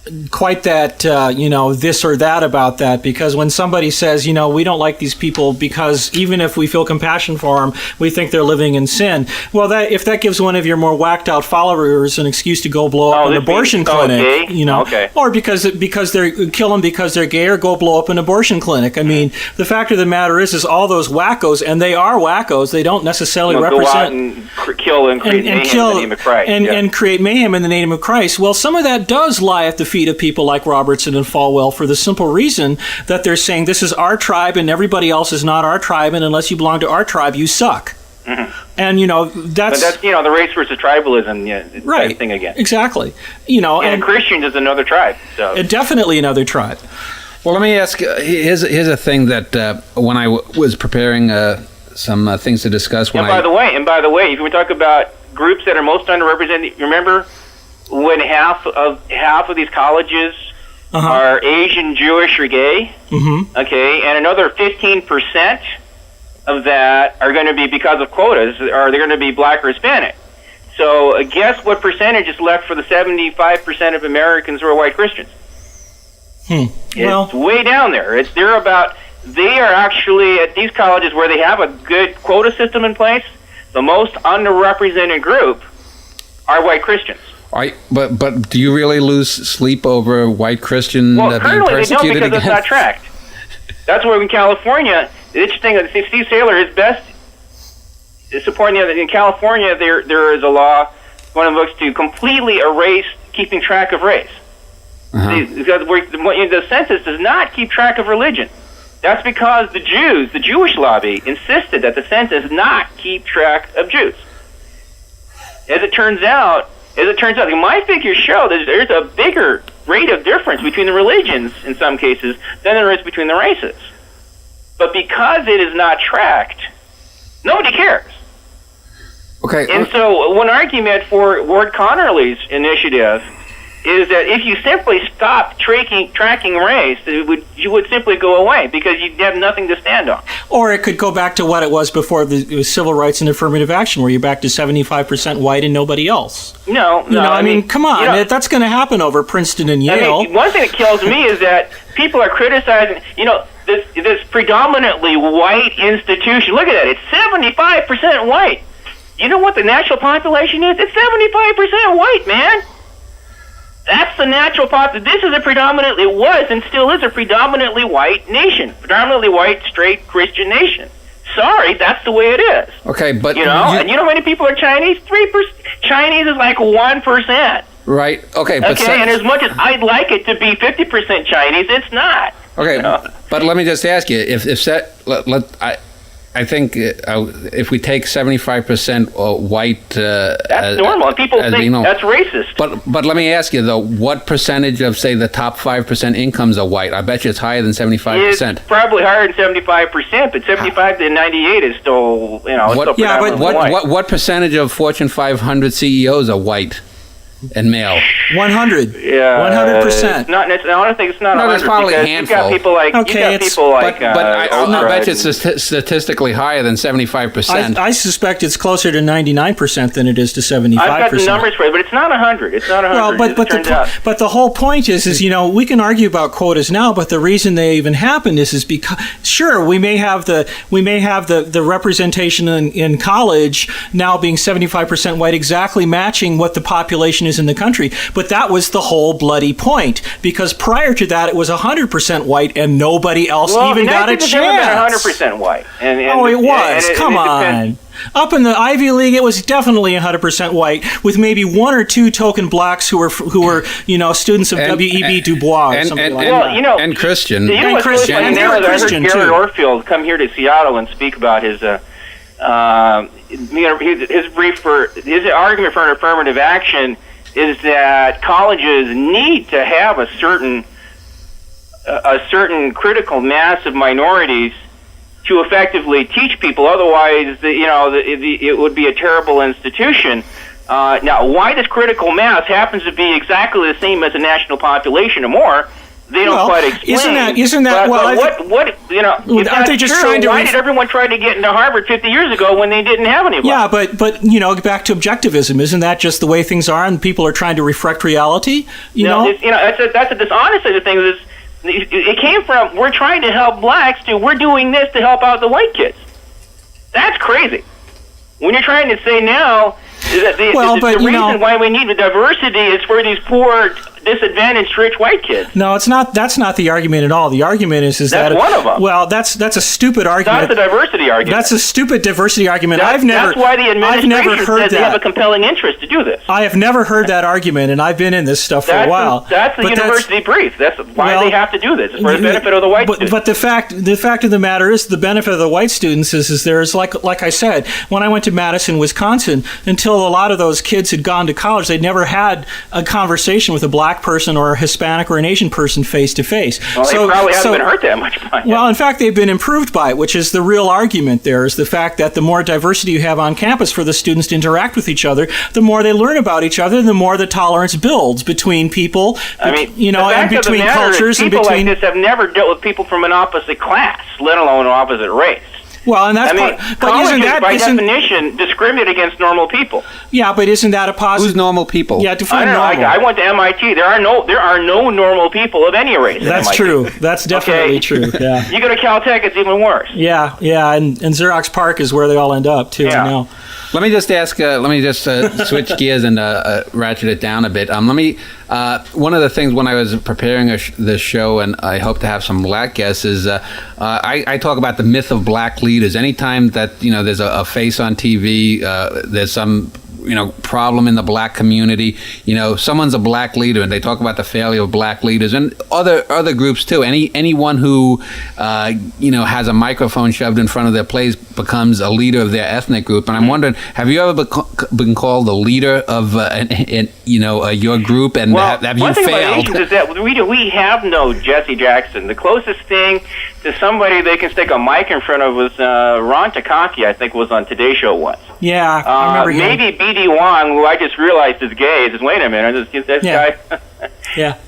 this or that about that, because when somebody says, we don't like these people because even if we feel compassion for them, we think they're living in sin. Well, if that gives one of your more whacked out followers an excuse to go blow up an abortion clinic, or because they're kill them because they're gay, or go blow up an abortion clinic. I mean, the fact of the matter is all those wackos, and they are wackos. They don't necessarily represent.
Go out and kill and create mayhem in the name of Christ.
And create mayhem in the name of Christ. Well, some of that does lie at the feet of people like Robertson and Falwell, for the simple reason that they're saying this is our tribe and everybody else is not our tribe, and unless you belong to our tribe, you suck. Mm-hmm. And that's
the race versus tribalism
right
thing again.
Exactly.
And Christians is another tribe. So
definitely another tribe.
Well, let me ask. Here's a thing that when I was preparing some things to discuss.
By the way, if we talk about groups that are most underrepresented, remember when half of these colleges are Asian, Jewish, or gay, okay, and another 15% of that are going to be, because of quotas, are they going to be black or Hispanic? So guess what percentage is left for the 75% of Americans who are white Christians? It's way down there. They are actually, at these colleges where they have a good quota system in place, the most underrepresented group are white Christians.
But do you really lose sleep over a white Christian being persecuted again?
Well, currently they don't, because it's not tracked. That's where in California, the interesting thing is Steve Saylor is best supporting that in California there is a law, one of the books, to completely erase keeping track of race. Because the census does not keep track of religion. That's because the Jewish lobby, insisted that the census not keep track of Jews. As it turns out, my figures show that there's a bigger rate of difference between the religions in some cases than there is between the races. But because it is not tracked, nobody cares.
Okay.
And so one argument for Ward Connerly's initiative is that if you simply stopped tracking race, you would simply go away because you'd have nothing to stand on.
Or it could go back to what it was before it was civil rights and affirmative action, where you're back to 75% white and nobody else.
No.
I mean, come on. That's going to happen over Princeton and Yale.
I mean, one thing that kills me is that people are criticizing, this predominantly white institution. Look at that. It's 75% white. You know what the natural population is? It's 75% white, man. That's the natural population. This is was and still is a predominantly white nation. Predominantly white, straight Christian nation. Sorry, that's the way it is.
Okay, but...
and you know how many people are Chinese? 3%. Chinese is like 1%.
Right, okay. But
and as much as I'd like it to be 50% Chinese, it's not.
Okay, but let me just ask you, I think if we take 75% white...
that's normal. People think that's racist.
But let me ask you, though, what percentage of, say, the top 5% incomes are white? I bet you it's higher than 75%.
It's probably higher than 75%, but 75 to 98 is still,
what percentage of Fortune 500 CEOs are white and male?
100.
Yeah,
100%.
I don't think it's not.
No, there's probably a handful.
You've got people like.
I bet it's statistically higher than 75%.
I suspect it's closer to 99% than it is to 75%.
I've got the numbers for it, but it's not 100. It's not 100.
Well, but the whole point is we can argue about quotas now, but the reason they even happened is because we may have the representation in college now being 75% white, exactly matching what the population is in the country. But that was the whole bloody point, because prior to that it was 100% white and nobody else even got a chance.
100% white.
It was. Come on. Up in the Ivy League, it was definitely 100% white, with maybe one or two token blacks who were students of W.E.B. Du Bois or something like that.
And Christian.
And Christian. I heard Garrett Orfield come here to Seattle and speak about his his argument for an affirmative action is that colleges need to have a certain critical mass of minorities to effectively teach people. Otherwise, it would be a terrible institution. Now, why this critical mass happens to be exactly the same as the national population or more, they don't quite explain.
Isn't that
aren't they just trying to? Why did everyone try to get into Harvard 50 years ago when they didn't have anybody?
Yeah, but back to objectivism. Isn't that just the way things are, and people are trying to reflect reality?
That's a dishonest side of things. It came from we're trying to help blacks we're doing this to help out the white kids. That's crazy. When you're trying to say now that the reason why we need the diversity is for these poor, disadvantaged, rich white kids.
No, it's not. That's not the argument at all. The argument is
that's one of them.
Well, that's a stupid argument.
That's the diversity argument.
That's a stupid diversity argument.
That's why the administration says they have a compelling interest to do this.
I have never heard that argument, and I've been in this stuff for a while.
That's the university brief. That's why they have to do this. It's for the benefit of the white students.
But the fact of the matter is, the benefit of the white students is there's like I said, when I went to Madison, Wisconsin, until a lot of those kids had gone to college, they'd never had a conversation with a black person or a Hispanic or an Asian person face to face.
Well, they probably haven't been hurt that much by it.
Well, in fact, they've been improved by it, which is the real argument there, is the fact that the more diversity you have on campus for the students to interact with each other, the more they learn about each other, the more the tolerance builds between people, and between cultures.
People like this have never dealt with people from an opposite class, let alone an opposite race.
Well, and that's
colleges, by definition, discriminate against normal people.
Yeah, but isn't that a positive?
Who's normal people?
Yeah, define normal.
I went to MIT. There are no normal people of any race.
That's true. That's definitely true. Yeah.
You go to Caltech, it's even worse.
Yeah, and Xerox PARC is where they all end up too.
Yeah.
I know.
Let me just ask. Let me just switch gears and ratchet it down a bit. One of the things when I was preparing this show, and I hope to have some black guests, is I talk about the myth of black leaders. Anytime that there's a face on TV, there's some problem in the black community. Someone's a black leader, and they talk about the failure of black leaders, and other groups too. Anyone who has a microphone shoved in front of their place becomes a leader of their ethnic group. And I'm wondering, have you ever been called the leader of your group, and have you
one thing
failed?
About Asians is that we have no Jesse Jackson. The closest thing to somebody they can stick a mic in front of was Ron Takaki, I think, was on Today Show once.
Yeah, I remember him.
Maybe B.D. Wong, who I just realized is gay. Just wait a minute, this guy.
Yeah.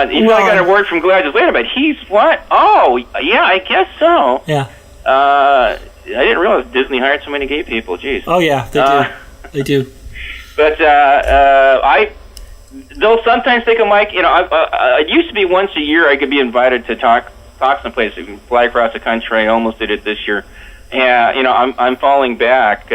He probably got a word from Glad. Just wait a minute, he's what? Oh, yeah, I guess so.
Yeah.
I didn't realize Disney hired so many gay people. Jeez.
Oh yeah, they do. They do.
But they'll sometimes take a mic. It used to be once a year I could be invited to talk someplace, fly across the country. I almost did it this year. And I'm falling back.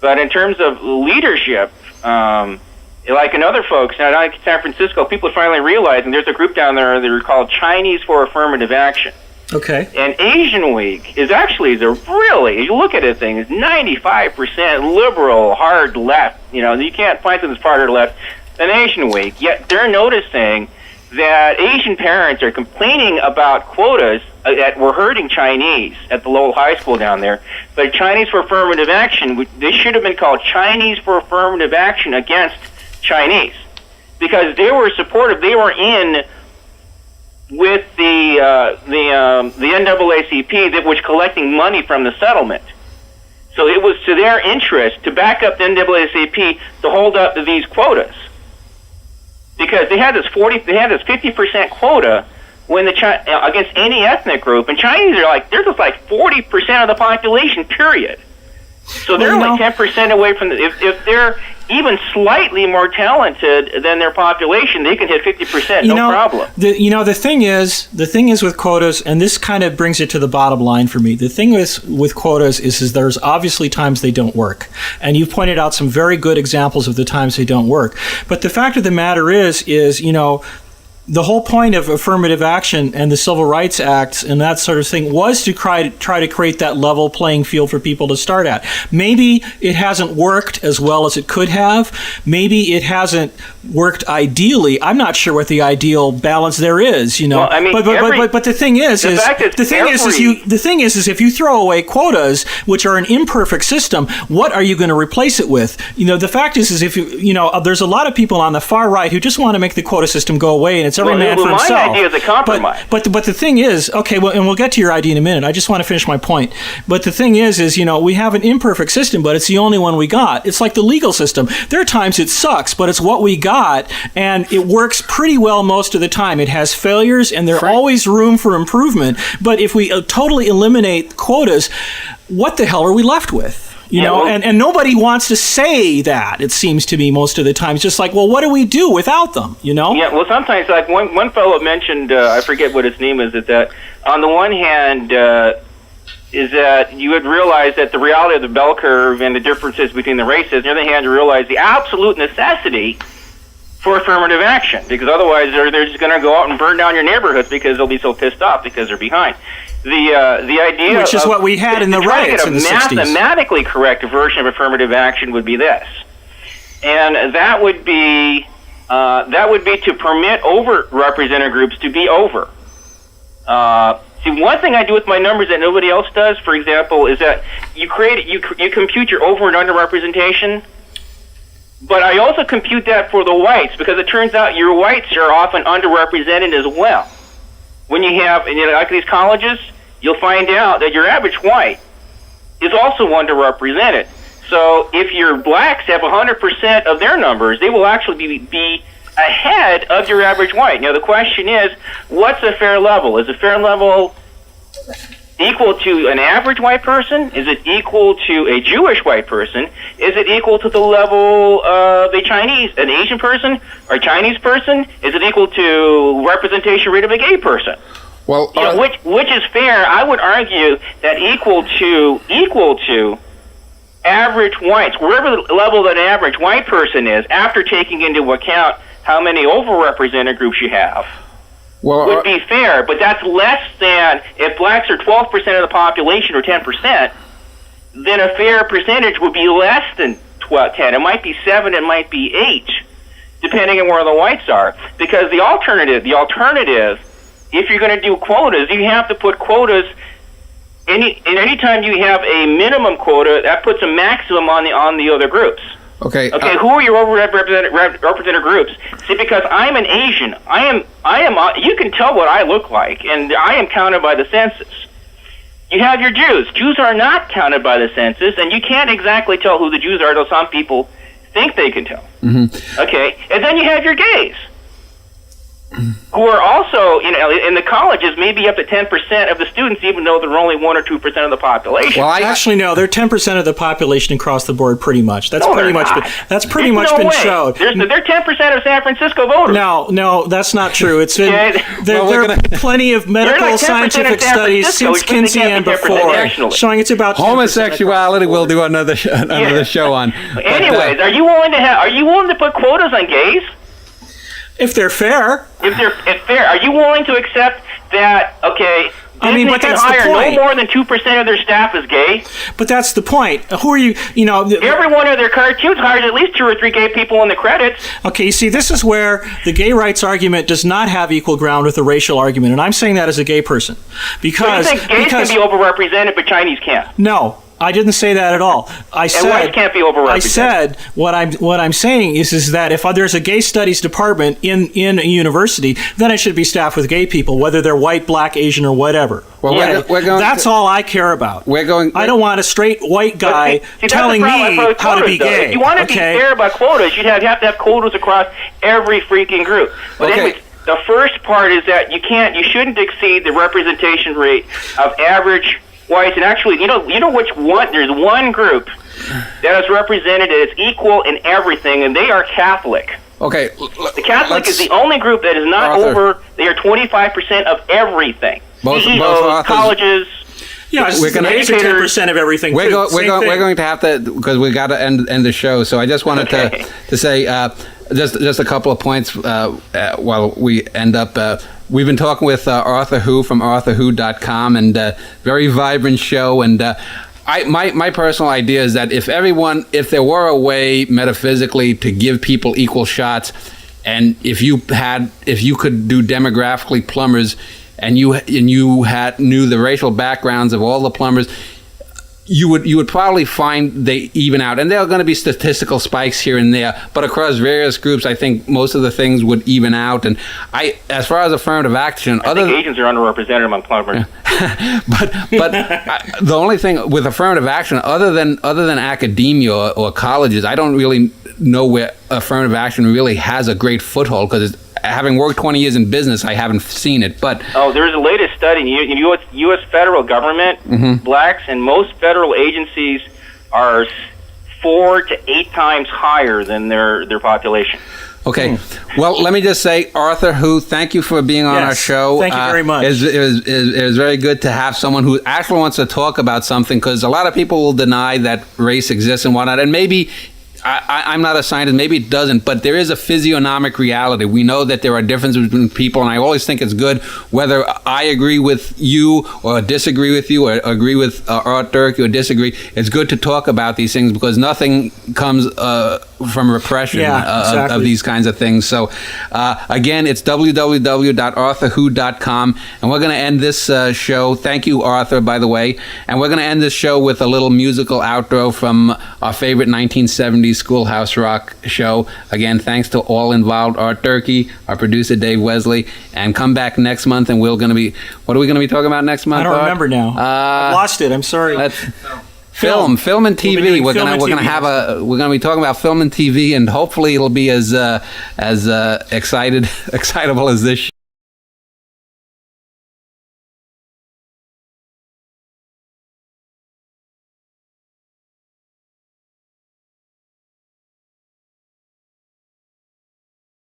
But in terms of leadership, like in other folks, now like San Francisco, people are finally realizing there's a group down there that are called Chinese for Affirmative Action.
Okay.
And Asian Week is actually if you look at it, thing is 95% liberal, hard left. You can't find something that's farther left than Asian Week. Yet they're noticing that Asian parents are complaining about quotas that were hurting Chinese at the Lowell High School down there. But Chinese for Affirmative Action, they should have been called Chinese for Affirmative Action against Chinese, because they were supportive. They were in with the NAACP that was collecting money from the settlement. So it was to their interest to back up the NAACP to hold up to these quotas, because they had this 50% quota when against any ethnic group, and Chinese are they're just 40% of the population, period. So they're only 10% away from if they're even slightly more talented than their population, they can hit 50%, no problem.
The thing is with quotas, and this kind of brings it to the bottom line for me. The thing with quotas is there's obviously times they don't work, and you've pointed out some very good examples of the times they don't work. But the fact of the matter is the whole point of affirmative action and the Civil Rights Acts and that sort of thing was to try to create that level playing field for people to start at. Maybe it hasn't worked as well as it could have. Maybe it hasn't worked ideally. I'm not sure what the ideal balance there is.
Well, I mean,
but the thing is if you throw away quotas, which are an imperfect system, what are you going to replace it with? The fact is if there's a lot of people on the far right who just want to make the quota system go away, and it's every man for himself.
My idea is a compromise.
But the thing is, okay, well, and we'll get to your idea in a minute. I just want to finish my point. But the thing is we have an imperfect system, but it's the only one we got. It's like the legal system. There are times it sucks, but it's what we got, and it works pretty well most of the time. It has failures, and there's always room for improvement. But if we totally eliminate quotas, what the hell are we left with? And nobody wants to say that, it seems to me most of the time. It's just well, what do we do without them, Yeah,
well, sometimes, one fellow mentioned, I forget what his name is, that on the one hand, is that you would realize that the reality of the bell curve and the differences between the races, on the other hand, you realize the absolute necessity for affirmative action, because otherwise they're just going to go out and burn down your neighborhoods because they'll be so pissed off because they're behind. The idea,
which is what we had in the riots in the 60s.
A mathematically correct version of affirmative action would be this, and that would be to permit overrepresented groups to be over. See, one thing I do with my numbers that nobody else does, for example, is that you compute your over and under representation. But I also compute that for the whites, because it turns out your whites are often underrepresented as well. When you have, like these colleges, you'll find out that your average white is also underrepresented. So if your blacks have 100% of their numbers, they will actually be ahead of your average white. Now the question is, what's a fair level? Is a fair level equal to an average white person? Is it equal to a Jewish white person? Is it equal to the level of an Asian person or Chinese person? Is it equal to representation rate of a gay person?
Well,
which is fair? I would argue that equal to average whites, wherever the level that an average white person is, after taking into account how many overrepresented groups you have, would be fair. But that's less than, if blacks are 12% of the population or 10%, then a fair percentage would be less than 10. It might be 7. It might be 8, depending on where the whites are. Because the alternative, if you're going to do quotas, you have to put quotas. Any time you have a minimum quota, that puts a maximum on the other groups.
Okay.
Who are your overrepresented groups? See, because I'm an Asian, I am. You can tell what I look like, and I am counted by the census. You have your Jews. Jews are not counted by the census, and you can't exactly tell who the Jews are, though some people think they can tell.
Mm-hmm.
Okay, and then you have your gays, who are also, in the colleges, maybe up to 10% of the students, even though they're only 1 or 2% of the population.
Well, actually, no, they're 10% of the population across the board, pretty much. That's pretty much been shown.
They're 10% of San Francisco voters.
No, that's not true. It's been there are plenty of medical
like
swilling studies since Kinsey and before showing it's about 10%.
Homosexuality. We'll do another show on.
Anyways, are you willing to put quotas on gays?
If they're fair.
If fair, are you willing to accept that? Okay, Disney
but
can
that's
hire
the point.
no more than 2% of their staff as gay.
But that's the point. Who are you?
Every one of their cartoons hires at least 2 or 3 gay people in the credits.
Okay, you see, this is where the gay rights argument does not have equal ground with the racial argument, and I'm saying that as a gay person, because
you think gays can be overrepresented, but Chinese can't.
No. I didn't say that at all. I said
whites can't be overrepresented.
I said what I'm saying is that if there's a gay studies department in a university, then it should be staffed with gay people, whether they're white, black, Asian, or whatever.
Well,
that's all I care about.
I
don't want a straight white guy telling me how to be gay.
If you want to be fair about quotas, you'd have to have quotas across every freaking group. But anyways, the first part is that you shouldn't exceed the representation rate of average whites. And actually, you know which one? There's one group that is represented as equal in everything, and they are Catholic.
Okay.
The Catholic is the only group that is not over. They are 25% of everything. CEOs, colleges.
Yeah, we're going to 10% of everything.
We're going to have to, because we got to end the show. So I just wanted to say just a couple of points while we end up. We've been talking with Arthur Hu from ArthurWho.com, and very vibrant show. And my personal idea is that if there were a way metaphysically to give people equal shots, and if you could do demographically plumbers, and you knew the racial backgrounds of all the plumbers, you would probably find they even out. And there are going to be statistical spikes here and there, but across various groups, I think most of the things would even out. And as far as affirmative action,
I think Asians are underrepresented among plumbers.
but the only thing with affirmative action, other than academia or colleges, I don't really know where affirmative action really has a great foothold, because having worked 20 years in business, I haven't seen it. But
there's a latest study in U.S. federal government.
Mm-hmm.
Blacks in most federal agencies are 4 to 8 times higher than their population.
Okay. Well, let me just say, Arthur Hu, thank you for being on our show.
Thank you very much.
It was very good to have someone who actually wants to talk about something, because a lot of people will deny that race exists and whatnot, and maybe I'm not a scientist, maybe it doesn't, but there is a physiognomic reality. We know that there are differences between people, and I always think it's good, whether I agree with you or disagree with you, or agree with Art Dirk or disagree, it's good to talk about these things, because nothing comes from repression of these kinds of things. So again, it's www.arthurwho.com, and we're going to end this show. Thank you, Arthur, by the way. And we're going to end this show with a little musical outro from our favorite 1970s Schoolhouse Rock show. Again, thanks to all involved, Art Durkee, our producer Dave Wesley, and come back next month, and we're going to be, what are we going to be talking about next month?
I don't remember now. I've lost it. I'm sorry.
Film and TV. We're gonna be talking about film and TV, and hopefully it'll be as excitable as this show.